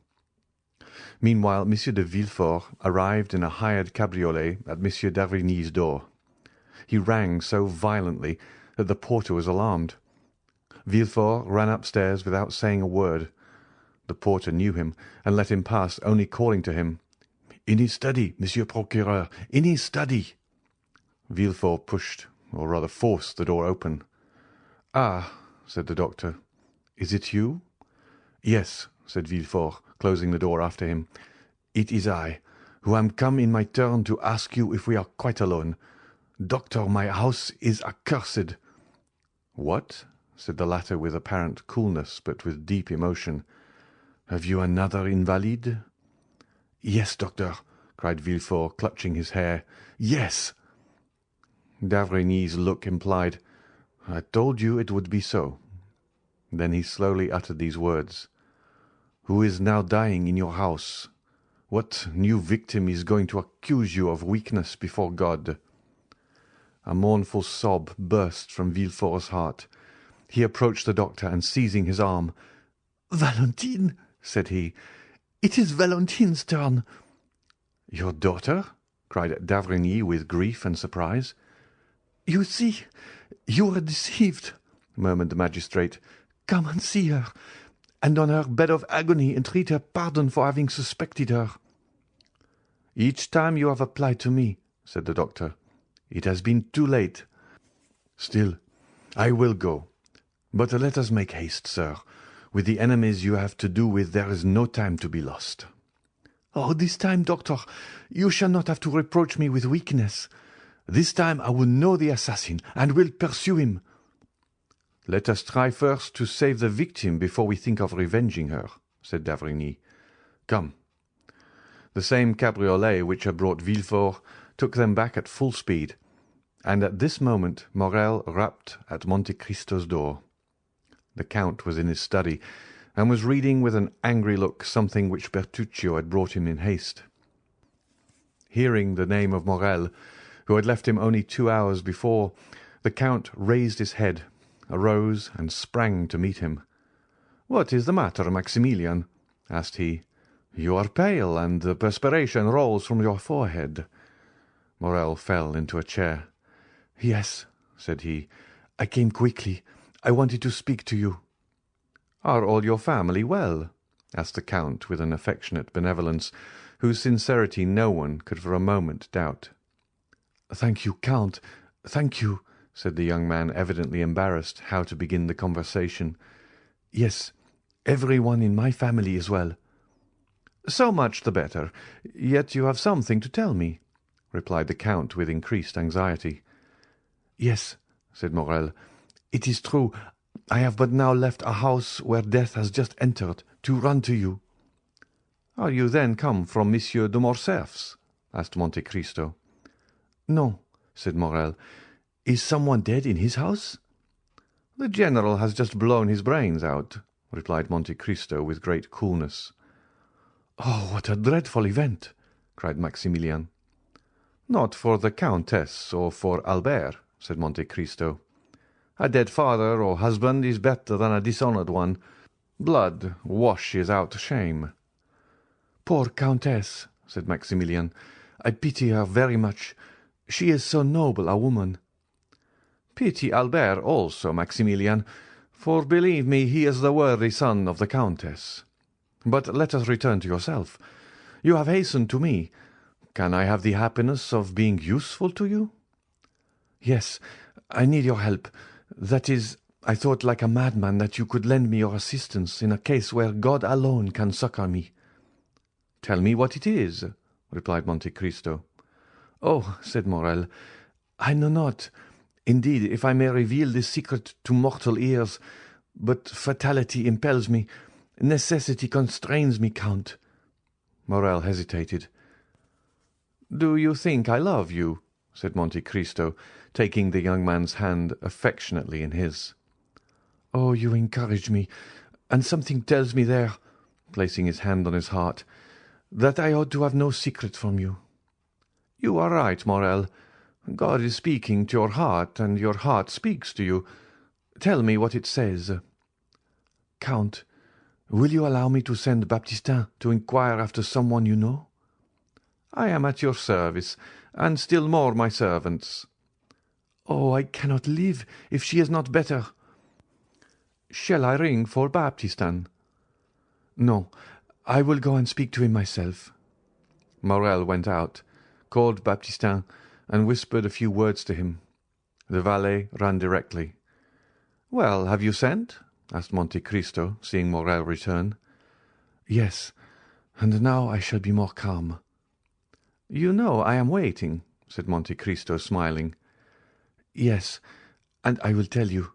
Meanwhile, Monsieur de Villefort arrived in a hired cabriolet at Monsieur d'Avrigny's door. He rang so violently that the porter was alarmed. Villefort ran upstairs without saying a word. The porter knew him, and let him pass, only calling to him, "In his study, Monsieur Procureur, in his study." Villefort pushed, or rather forced, the door open. "Ah," said the doctor, "is it you?" "Yes," said Villefort, closing the door after him. "It is I, who am come in my turn to ask you if we are quite alone. Doctor, my house is accursed." "What?" said the latter with apparent coolness, but with deep emotion. "Have you another invalid?" "Yes, doctor," cried Villefort, clutching his hair. "Yes." D'Avrigny's look implied, "I told you it would be so." Then he slowly uttered these words: "Who is now dying in your house? What new victim is going to accuse you of weakness before God?" A mournful sob burst from Villefort's heart. He approached the doctor, and seizing his arm, "Valentine," said he, "it is Valentine's turn." "Your daughter?" cried d'Avrigny with grief and surprise. "You see, you were deceived," murmured the magistrate. "Come and see her, and on her bed of agony entreat her pardon for having suspected her." "Each time you have applied to me," said the doctor, "it has been too late. Still, I will go. But let us make haste, sir. With the enemies you have to do with, there is no time to be lost." "Oh, this time, doctor, you shall not have to reproach me with weakness. This time I will know the assassin, and will pursue him." "Let us try first to save the victim before we think of revenging her," said d'Avrigny. "Come." The same cabriolet which had brought Villefort took them back at full speed, and at this moment Morrel rapped at Monte Cristo's door. The Count was in his study, and was reading with an angry look something which Bertuccio had brought him in haste. Hearing the name of Morrel, who had left him only 2 hours before, the Count raised his head, arose, and sprang to meet him. "What is the matter, Maximilian?" asked he. "You are pale, and the perspiration rolls from your forehead." Morrel fell into a chair. "Yes," said he, "I came quickly. I wanted to speak to you." "Are all your family well?" asked the Count with an affectionate benevolence, whose sincerity no one could for a moment doubt. "Thank you, Count, thank you," said the young man, evidently embarrassed how to begin the conversation. "Yes, every one in my family is well." "So much the better. Yet you have something to tell me," replied the Count with increased anxiety. "Yes," said Morrel, "it is true. I have but now left a house where death has just entered, to run to you." "Are you then come from Monsieur de Morcerf's?" asked Monte Cristo. "No," said Morrel. "Is someone dead in his house?" "The General has just blown his brains out," replied Monte Cristo with great coolness. "Oh, what a dreadful event!" cried Maximilian. "Not for the Countess or for Albert," said Monte Cristo. "A dead father or husband is better than a dishonoured one. Blood washes out shame." "Poor Countess," said Maximilian. "I pity her very much. She is so noble a woman." "Pity Albert also, Maximilian, for believe me he is the worthy son of the Countess. But let us return to yourself. You have hastened to me. Can I have the happiness of being useful to you?" "Yes, I need your help. That is, I thought like a madman that you could lend me your assistance in a case where God alone can succour me." "Tell me what it is," replied Monte Cristo. "Oh," said Morrel, "I know not, indeed, if I may reveal this secret to mortal ears, but fatality impels me, necessity constrains me, Count." Morrel hesitated. "Do you think I love you?" said Monte Cristo, taking the young man's hand affectionately in his. "Oh, you encourage me, and something tells me there," placing his hand on his heart, "that I ought to have no secret from you." "You are right, Morrel. God is speaking to your heart, and your heart speaks to you. Tell me what it says." "Count, will you allow me to send Baptistin to inquire after someone you know?" "I am at your service, and still more my servant's." "Oh, I cannot live if she is not better." "Shall I ring for Baptistin?" "No, I will go and speak to him myself." Morrel went out, called Baptistin, and whispered a few words to him. The valet ran directly. "Well, have you sent?" asked Monte Cristo, seeing Morrel return. "Yes, and now I shall be more calm." "You know I am waiting," said Monte Cristo, smiling. "Yes, and I will tell you.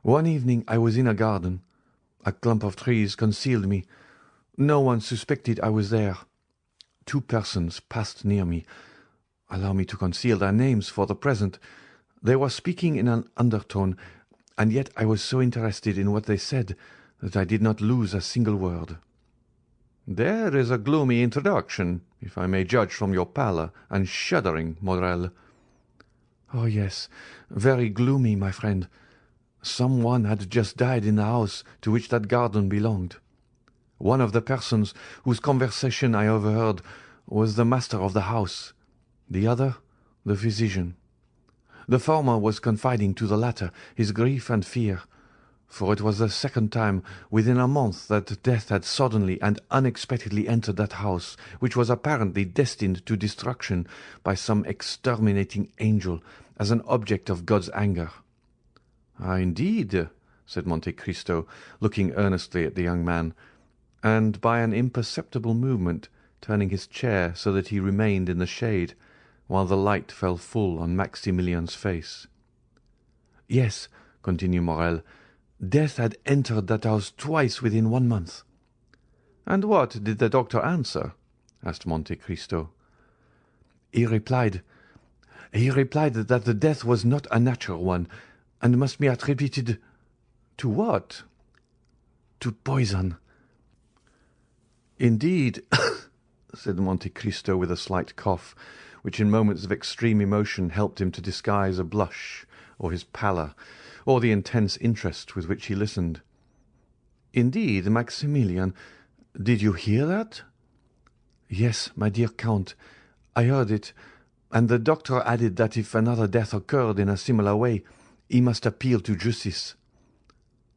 One evening I was in a garden. A clump of trees concealed me. No one suspected I was there. 2 persons passed near me. Allow me to conceal their names for the present. They were speaking in an undertone, and yet I was so interested in what they said that I did not lose a single word." "There is a gloomy introduction, if I may judge from your pallor and shuddering, Morrel." "Oh, yes, very gloomy, my friend. Some one had just died in the house to which that garden belonged. One of the persons whose conversation I overheard was the master of the house, the other the physician. The former was confiding to the latter his grief and fear, for it was the second time within a month that death had suddenly and unexpectedly entered that house, which was apparently destined to destruction by some exterminating angel as an object of God's anger." "Ah, indeed," said Monte Cristo, looking earnestly at the young man, and by an imperceptible movement turning his chair so that he remained in the shade, while the light fell full on Maximilian's face. "Yes," continued Morrel, "death had entered that house twice within 1 month." "And what did the doctor answer?" asked Monte Cristo. He replied that the death was not a natural one, and must be attributed— To what? to poison. Indeed, said Monte Cristo with a slight cough, which in moments of extreme emotion helped him to disguise a blush, or his pallor, or the intense interest with which he listened. Indeed, Maximilian, did you hear that? Yes, my dear Count, I heard it, and the doctor added that if another death occurred in a similar way, he must appeal to justice.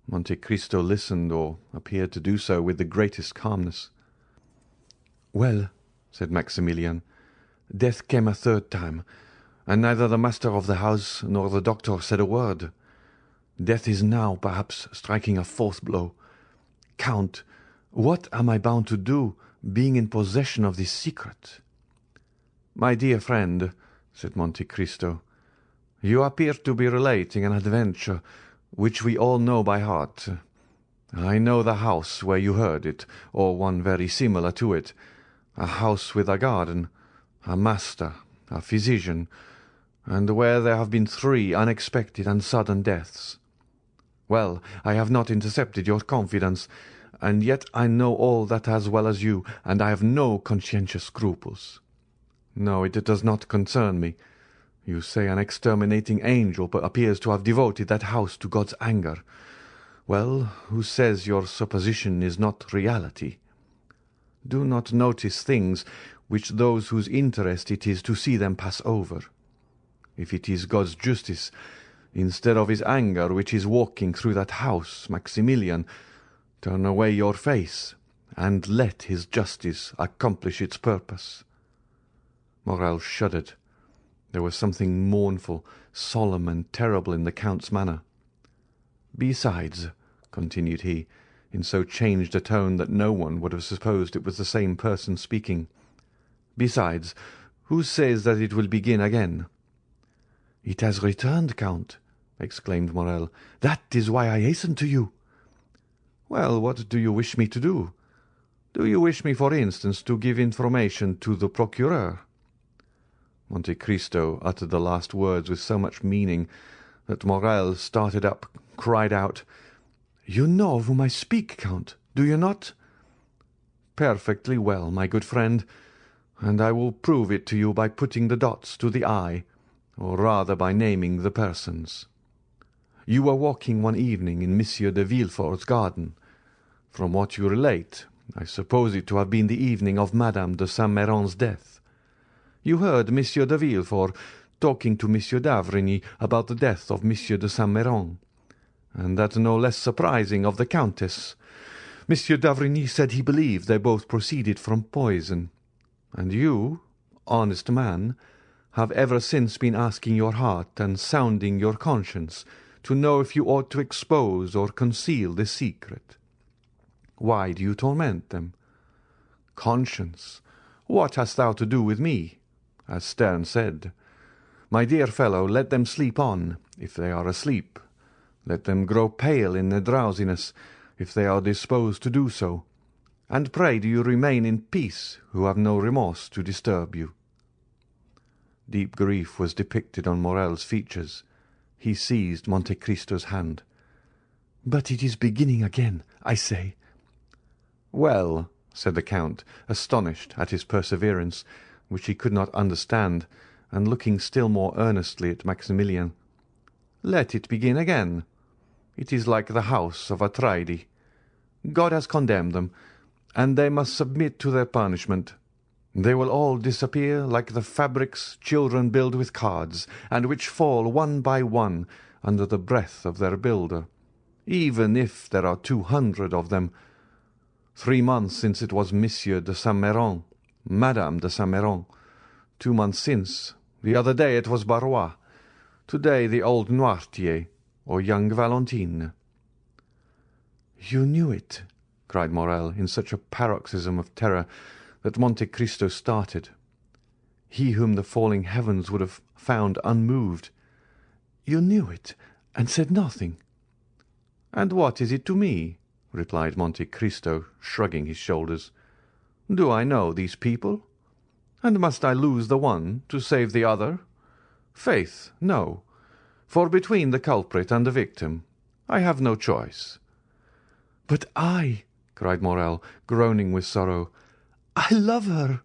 Monte Cristo listened, or appeared to do so, with the greatest calmness. Well, said Maximilian, death came a third time, and neither the master of the house nor the doctor said a word. Death is now, perhaps, striking a fourth blow. Count, what am I bound to do, being in possession of this secret? My dear friend, said Monte Cristo, you appear to be relating an adventure which we all know by heart. I know the house where you heard it, or one very similar to it, a house with a garden, a master, a physician, and where there have been 3 unexpected and sudden deaths. Well, I have not intercepted your confidence, and yet I know all that as well as you, and I have no conscientious scruples. No, it does not concern me. You say an exterminating angel appears to have devoted that house to God's anger. Well, who says your supposition is not reality? Do not notice things which those whose interest it is to see them pass over. If it is God's justice, instead of his anger, which is walking through that house, Maximilian, turn away your face, and let his justice accomplish its purpose. Morrel shuddered. There was something mournful, solemn, and terrible in the Count's manner. Besides, continued he, in so changed a tone that no one would have supposed it was the same person speaking, besides, who says that it will begin again? It has returned, Count, exclaimed Morrel. That is why I hastened to you. Well, what do you wish me to do? Do you wish me, for instance, to give information to the procureur? Monte Cristo uttered the last words with so much meaning that Morrel started up, cried out, "You know of whom I speak, Count, do you not?" "Perfectly well, my good friend, and I will prove it to you by putting the dots to the I, or rather by naming the persons. You were walking one evening in Monsieur de Villefort's garden. From what you relate, I suppose it to have been the evening of Madame de Saint-Méran's death. You heard Monsieur de Villefort talking to Monsieur d'Avrigny about the death of Monsieur de Saint-Méran, and that no less surprising of the Countess. Monsieur d'Avrigny said he believed they both proceeded from poison, and you, honest man, have ever since been asking your heart and sounding your conscience to know if you ought to expose or conceal this secret. Why do you torment them? Conscience, what hast thou to do with me? As Sterne said, my dear fellow, let them sleep on, if they are asleep. Let them grow pale in their drowsiness, if they are disposed to do so. And pray do you remain in peace, who have no remorse to disturb you." Deep grief was depicted on Morrel's features. He seized Monte Cristo's hand. "But it is beginning again, I say." "Well," said the Count, astonished at his perseverance, which he could not understand, and looking still more earnestly at Maximilian, "let it begin again. It is like the house of Atrides. God has condemned them, and they must submit to their punishment. They will all disappear like the fabrics children build with cards, and which fall one by one under the breath of their builder, even if there are 200 of them. 3 months since it was Monsieur de Saint-Méran, Madame de Saint-Méran. 2 months since, the other day it was Barrois. To-day the old Noirtier, or young Valentine." "You knew it," cried Morrel, in such a paroxysm of terror that Monte Cristo started. He whom the falling heavens would have found unmoved. "You knew it, and said nothing." "And what is it to me?" replied Monte Cristo, shrugging his shoulders. "Do I know these people? And must I lose the one to save the other? Faith, no, for between the culprit and the victim I have no choice." "But I," cried Morrel, groaning with sorrow, "I love her."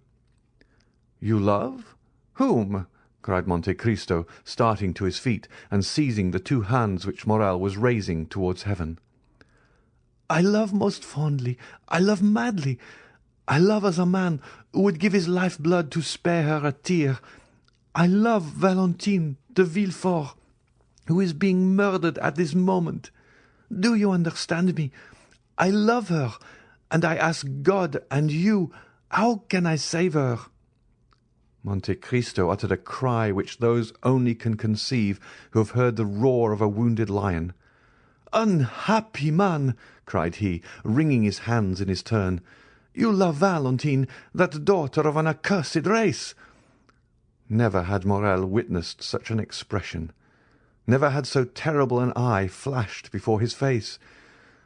"You love? Whom?" cried Monte Cristo, starting to his feet and seizing the two hands which Morrel was raising towards heaven. "I love most fondly, I love madly. I love as a man who would give his life-blood to spare her a tear. I love Valentine de Villefort, who is being murdered at this moment. Do you understand me? I love her, and I ask God and you, how can I save her?" Monte Cristo uttered a cry which those only can conceive who have heard the roar of a wounded lion. "Unhappy man!" cried he, wringing his hands in his turn. "You love Valentine, that daughter of an accursed race!" Never had Morrel witnessed such an expression. Never had so terrible an eye flashed before his face.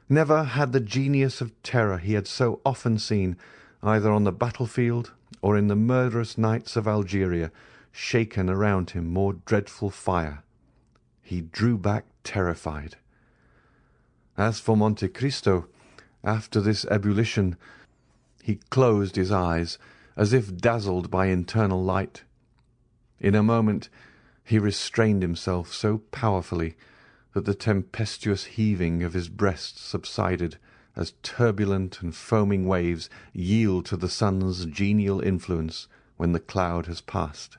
Never had the genius of terror he had so often seen, either on the battlefield or in the murderous nights of Algeria, shaken around him more dreadful fire. He drew back terrified. As for Monte Cristo, after this ebullition, he closed his eyes, as if dazzled by internal light. In a moment he restrained himself so powerfully that the tempestuous heaving of his breast subsided, as turbulent and foaming waves yield to the sun's genial influence when the cloud has passed.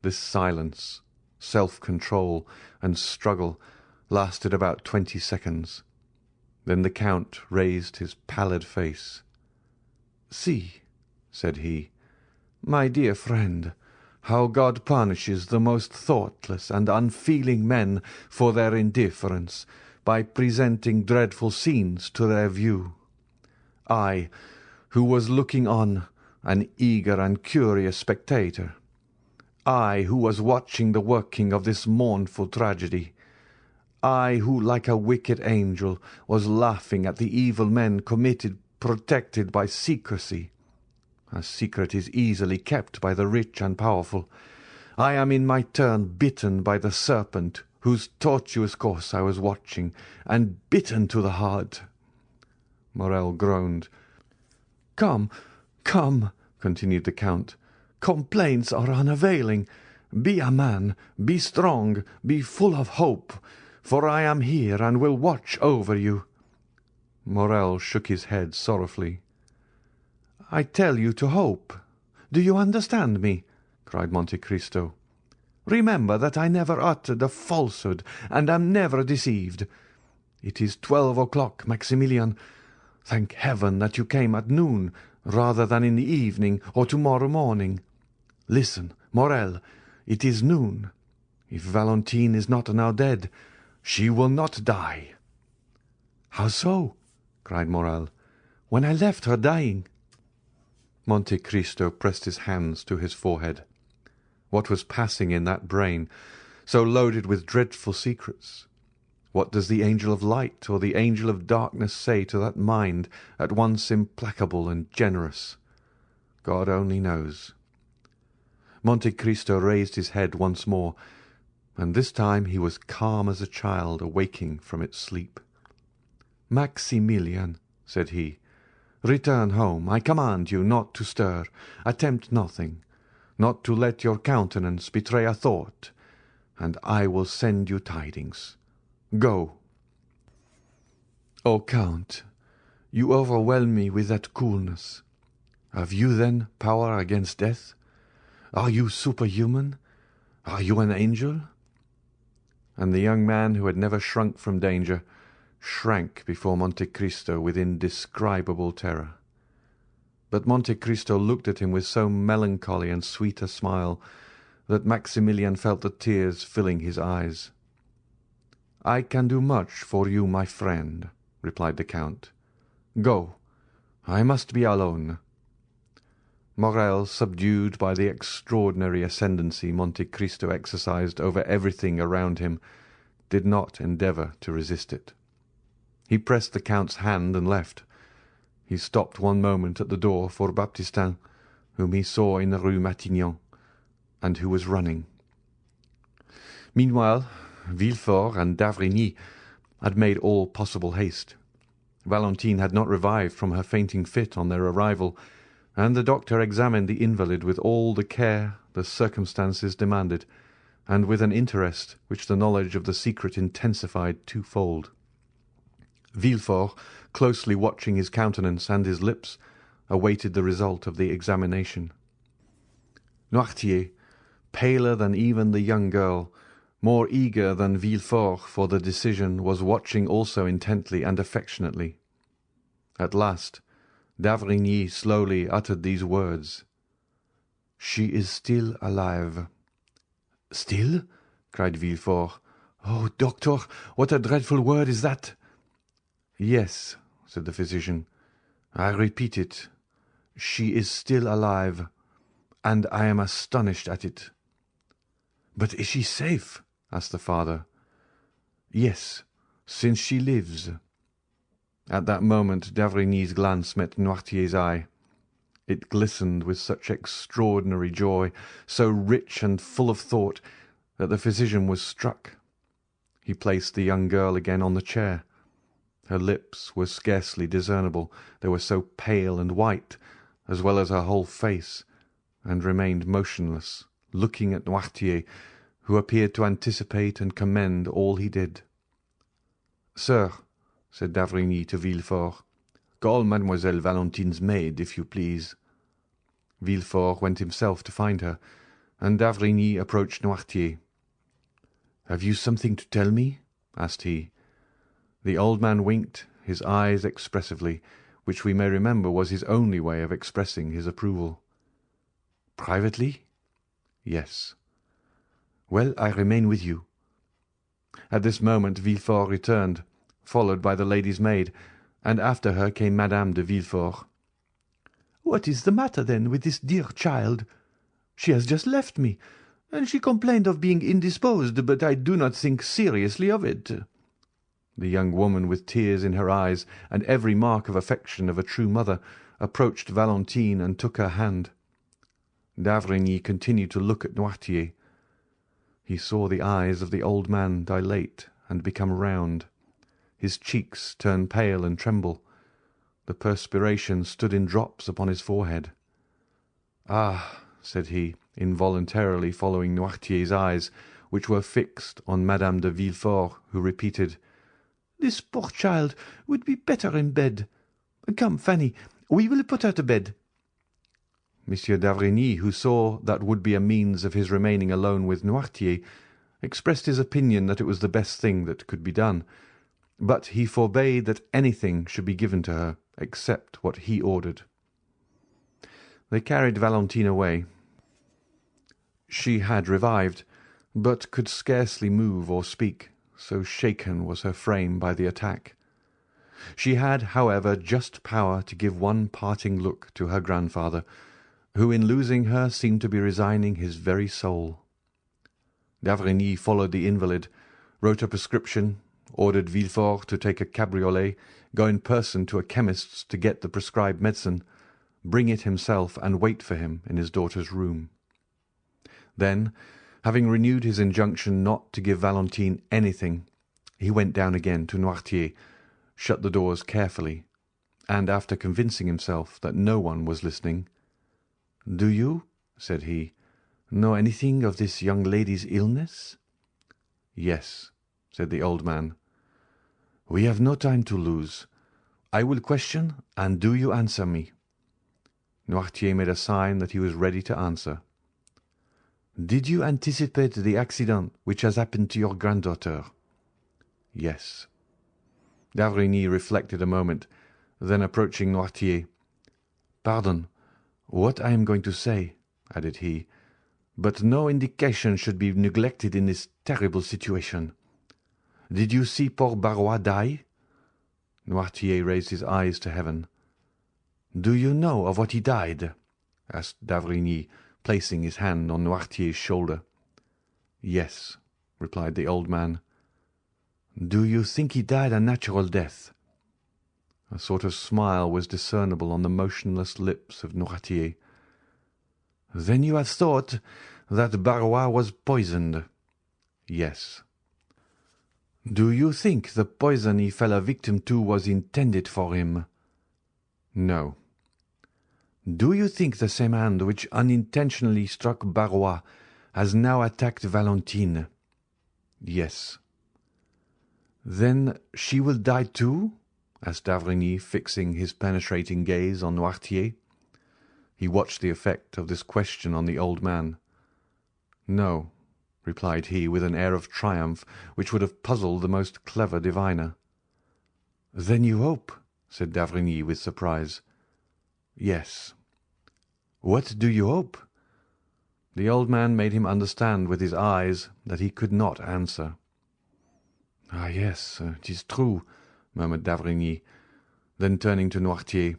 This silence, self-control, and struggle lasted about 20 seconds. Then the Count raised his pallid face. "See," said he, "my dear friend, how God punishes the most thoughtless and unfeeling men for their indifference, by presenting dreadful scenes to their view. I, who was looking on, an eager and curious spectator. I, who was watching the working of this mournful tragedy. I, who, like a wicked angel, was laughing at the evil men committed, protected by secrecy. A secret is easily kept by the rich and powerful. I am in my turn bitten by the serpent, whose tortuous course I was watching, and bitten to the heart." Morrel groaned. "Come, come," continued the Count. "Complaints are unavailing. Be a man, be strong, be full of hope, for I am here and will watch over you." Morrel shook his head sorrowfully. "I tell you to hope. Do you understand me?" cried Monte Cristo. "Remember that I never uttered a falsehood, and am never deceived. It is 12 o'clock, Maximilian. Thank heaven that you came at noon, rather than in the evening or tomorrow morning. Listen, Morrel, it is noon. If Valentine is not now dead, she will not die." "How so?" cried Morrel. "When I left her dying." Monte Cristo pressed his hands to his forehead. What was passing in that brain, so loaded with dreadful secrets? What does the angel of light or the angel of darkness say to that mind at once implacable and generous? God only knows. Monte Cristo raised his head once more, and this time he was calm as a child awaking from its sleep. "Maximilian," said he, "return home. I command you not to stir. Attempt nothing. Not to let your countenance betray a thought, and I will send you tidings. Go." "O Count, you overwhelm me with that coolness. Have you, then, power against death? Are you superhuman? Are you an angel?" And the young man, who had never shrunk from danger, shrank before Monte Cristo with indescribable terror. But Monte Cristo looked at him with so melancholy and sweet a smile that Maximilian felt the tears filling his eyes. "I can do much for you, my friend," replied the Count. "Go. I must be alone." Morrel, subdued by the extraordinary ascendancy Monte Cristo exercised over everything around him, did not endeavour to resist it. He pressed the Count's hand and left. He stopped one moment at the door for Baptistin, whom he saw in the Rue Matignon, and who was running. Meanwhile, Villefort and d'Avrigny had made all possible haste. Valentine had not revived from her fainting fit on their arrival, and the doctor examined the invalid with all the care the circumstances demanded, and with an interest which the knowledge of the secret intensified twofold. Villefort, closely watching his countenance and his lips, awaited the result of the examination. Noirtier, paler than even the young girl, more eager than Villefort for the decision, was watching also intently and affectionately. At last, d'Avrigny slowly uttered these words: "She is still alive." "Still?" cried Villefort. "Oh, doctor, what a dreadful word is that!" "Yes," said the physician, "I repeat it. She is still alive, and I am astonished at it." "But is she safe?" asked the father. "Yes, since she lives." At that moment d'Avrigny's glance met Noirtier's eye. It glistened with such extraordinary joy, so rich and full of thought, that the physician was struck. He placed the young girl again on the chair. Her lips were scarcely discernible, they were so pale and white, as well as her whole face, and remained motionless, looking at Noirtier, who appeared to anticipate and commend all he did. "Sir," said d'Avrigny to Villefort, "call Mademoiselle Valentine's maid, if you please." Villefort went himself to find her, and d'Avrigny approached Noirtier. "Have you something to tell me?" asked he. The old man winked, his eyes expressively, which we may remember was his only way of expressing his approval. "Privately?" "Yes." "Well, I remain with you." At this moment Villefort returned, followed by the lady's maid, and after her came Madame de Villefort. "What is the matter, then, with this dear child? She has just left me, and she complained of being indisposed, but I do not think seriously of it." The young woman, with tears in her eyes and every mark of affection of a true mother, approached Valentine and took her hand. D'Avrigny continued to look at Noirtier. He saw the eyes of the old man dilate and become round. His cheeks turn pale and tremble. The perspiration stood in drops upon his forehead. "Ah," said he, involuntarily following Noirtier's eyes, which were fixed on Madame de Villefort, who repeated, "This poor child would be better in bed. Come, Fanny, we will put her to bed." Monsieur d'Avrigny, who saw that would be a means of his remaining alone with Noirtier, expressed his opinion that it was the best thing that could be done, but he forbade that anything should be given to her except what he ordered. They carried Valentine away. She had revived, but could scarcely move or speak, so shaken was her frame by the attack. She had, however, just power to give one parting look to her grandfather, who in losing her seemed to be resigning his very soul. D'Avrigny followed the invalid, wrote a prescription, ordered Villefort to take a cabriolet, go in person to a chemist's to get the prescribed medicine, bring it himself, and wait for him in his daughter's room. Then, having renewed his injunction not to give Valentine anything, he went down again to Noirtier, shut the doors carefully, and after convincing himself that no one was listening, "Do you," said he, "know anything of this young lady's illness?" "Yes," said the old man. "We have no time to lose. I will question, and do you answer me?" Noirtier made a sign that he was ready to answer. "Did you anticipate the accident which has happened to your granddaughter?" "Yes." D'Avrigny reflected a moment, then approaching Noirtier, "Pardon what I am going to say," added he, "but no indication should be neglected in this terrible situation. Did you see poor Barrois die?" Noirtier raised his eyes to heaven. "Do you know of what he died?" asked d'Avrigny, placing his hand on Noirtier's shoulder. "Yes," replied the old man. "Do you think he died a natural death?" A sort of smile was discernible on the motionless lips of Noirtier. Then you have thought that Barrois was poisoned? Yes. Do you think the poison he fell a victim to was intended for him? No. Do you think the same hand which unintentionally struck Barrois has now attacked Valentine? Yes. Then she will die too? Asked d'Avrigny, fixing his penetrating gaze on Noirtier. He watched the effect of this question on the old man. No, replied he, with an air of triumph which would have puzzled the most clever diviner. Then you hope? Said d'Avrigny with surprise. Yes. What do you hope? The old man made him understand with his eyes that he could not answer. Ah, yes, it is true, murmured d'Avrigny. Then turning to Noirtier,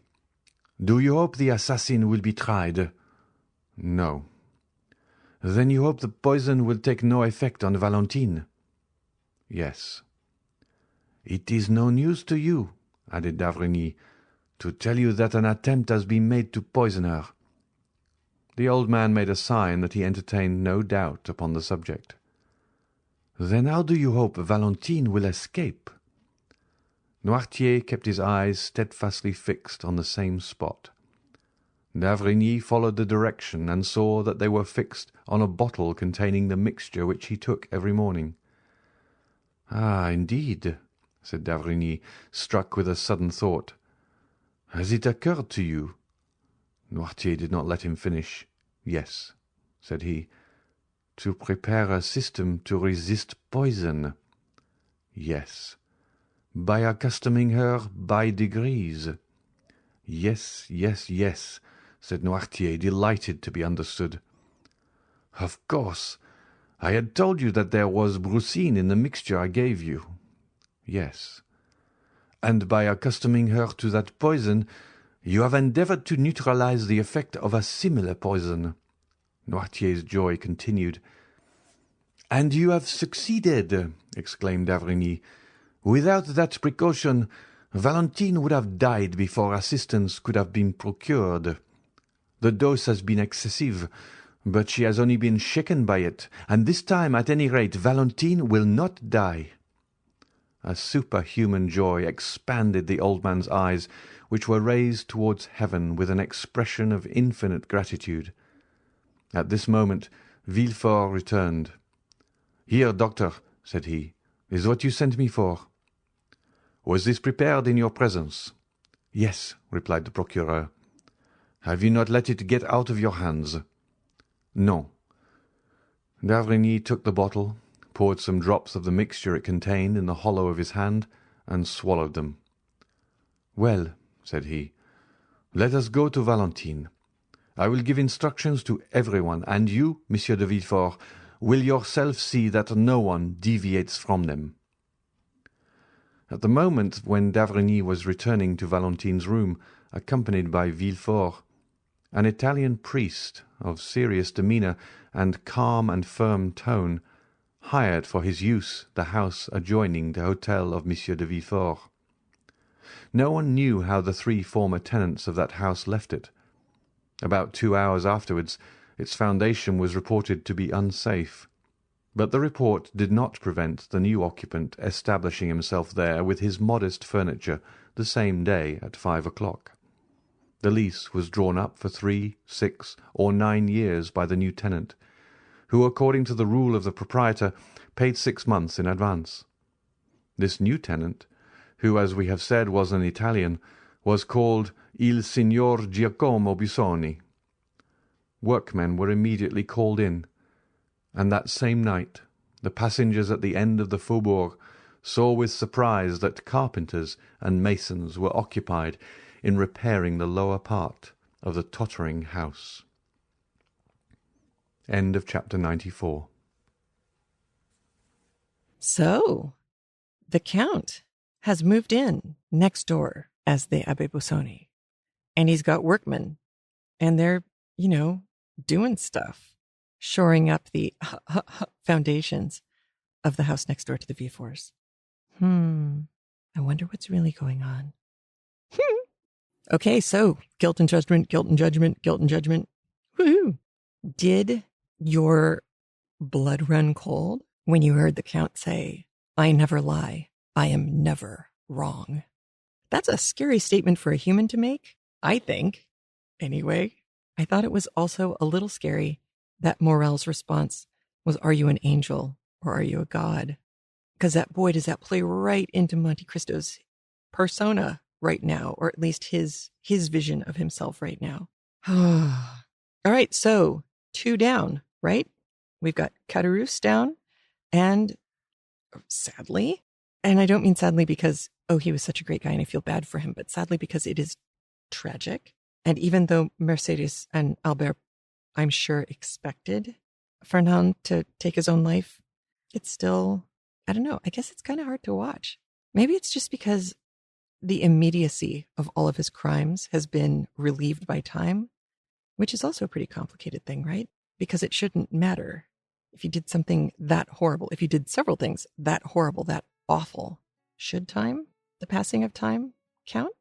do you hope the assassin will be tried? No. Then you hope the poison will take no effect on Valentine? Yes. It is no news to you, added d'Avrigny, to tell you that an attempt has been made to poison her. The old man made a sign that he entertained no doubt upon the subject. Then how do you hope Valentine will escape? Noirtier kept his eyes steadfastly fixed on the same spot. D'Avrigny followed the direction and saw that they were fixed on a bottle containing the mixture which he took every morning. Ah, indeed, said d'Avrigny, struck with a sudden thought. Has it occurred to you? Noirtier did not let him finish. Yes, said he. To prepare a system to resist poison? Yes. By accustoming her by degrees? Yes, yes, yes, said Noirtier, delighted to be understood. Of course. I had told you that there was brucine in the mixture I gave you. Yes. And by accustoming her to that poison, you have endeavoured to neutralize the effect of a similar poison. Noirtier's joy continued. And you have succeeded, exclaimed d'Avrigny. Without that precaution, Valentine would have died before assistance could have been procured. The dose has been excessive, but she has only been shaken by it, and this time, at any rate, Valentine will not die. A superhuman joy expanded the old man's eyes, which were raised towards heaven with an expression of infinite gratitude. At this moment Villefort returned. "Here, doctor," said he, "is what you sent me for." "Was this prepared in your presence?" "Yes," replied the procureur. "Have you not let it get out of your hands?" "No." D'Avrigny took the bottle, poured some drops of the mixture it contained in the hollow of his hand, and swallowed them. "Well," said he, "let us go to Valentine. I will give instructions to everyone, and you, Monsieur de Villefort, will yourself see that no one deviates from them." At the moment when d'Avrigny was returning to Valentine's room, accompanied by Villefort, an Italian priest of serious demeanour and calm and firm tone hired for his use the house adjoining the hotel of Monsieur de Villefort. No one knew how the three former tenants of that house left it. About 2 hours afterwards its foundation was reported to be unsafe, but the report did not prevent the new occupant establishing himself there with his modest furniture the same day at 5 o'clock. The lease was drawn up for 3, 6, or 9 years by the new tenant, who, according to the rule of the proprietor, paid 6 months in advance. This new tenant, who, as we have said, was an Italian, was called Il Signor Giacomo Busoni. Workmen were immediately called in, and that same night the passengers at the end of the faubourg saw with surprise that carpenters and masons were occupied in repairing the lower part of the tottering house. End of chapter 94. So, the Count has moved in next door as the Abbé Busoni, and he's got workmen, and they're, doing stuff, shoring up the foundations of the house next door to the Villeforts. I wonder what's really going on. Okay, so guilt and judgment, guilt and judgment, guilt and judgment. Woohoo! Did your blood run cold when you heard the Count say, "I never lie. I am never wrong"? That's a scary statement for a human to make, I think. Anyway, I thought it was also a little scary that Morel's response was, "Are you an angel or are you a god?" Because that, boy, does that play right into Monte Cristo's persona right now, or at least his vision of himself right now. All right, so 2 down, right? We've got Coews down, and sadly, and I don't mean sadly because, oh, he was such a great guy and I feel bad for him, but sadly because it is tragic. And even though Mercedes and Albert, I'm sure, expected Fernand to take his own life, it's still, I don't know, I guess it's kind of hard to watch. Maybe it's just because the immediacy of all of his crimes has been relieved by time, which is also a pretty complicated thing, right? Because it shouldn't matter. If you did something that horrible, if you did several things that horrible, that awful, should time, the passing of time, count?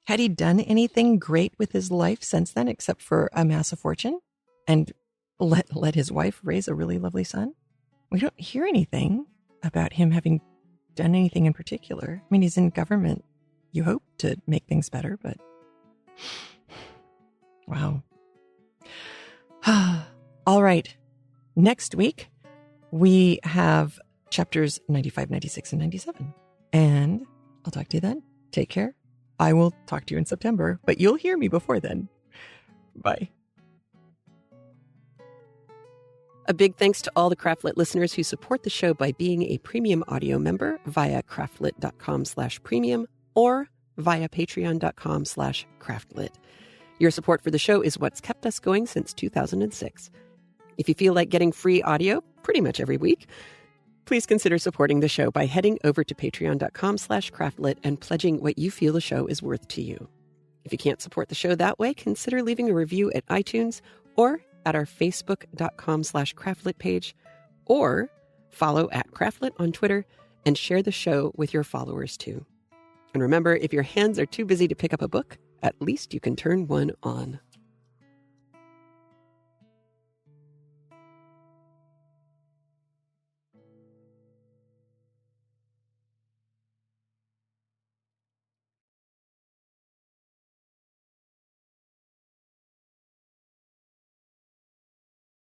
Had he done anything great with his life since then, except for amass a fortune and let his wife raise a really lovely son? We don't hear anything about him having done anything in particular. I mean, he's in government. You hope to make things better, but wow. All right. Next week, we have chapters 95, 96, and 97. And I'll talk to you then. Take care. I will talk to you in September, but you'll hear me before then. Bye. A big thanks to all the Craftlit listeners who support the show by being a premium audio member via craftlit.com/premium or via patreon.com/craftlit. Your support for the show is what's kept us going since 2006. If you feel like getting free audio pretty much every week, please consider supporting the show by heading over to patreon.com/craftlit and pledging what you feel the show is worth to you. If you can't support the show that way, consider leaving a review at iTunes or at our facebook.com/craftlit page, or follow @craftlit on Twitter and share the show with your followers too. And remember, if your hands are too busy to pick up a book, at least you can turn one on.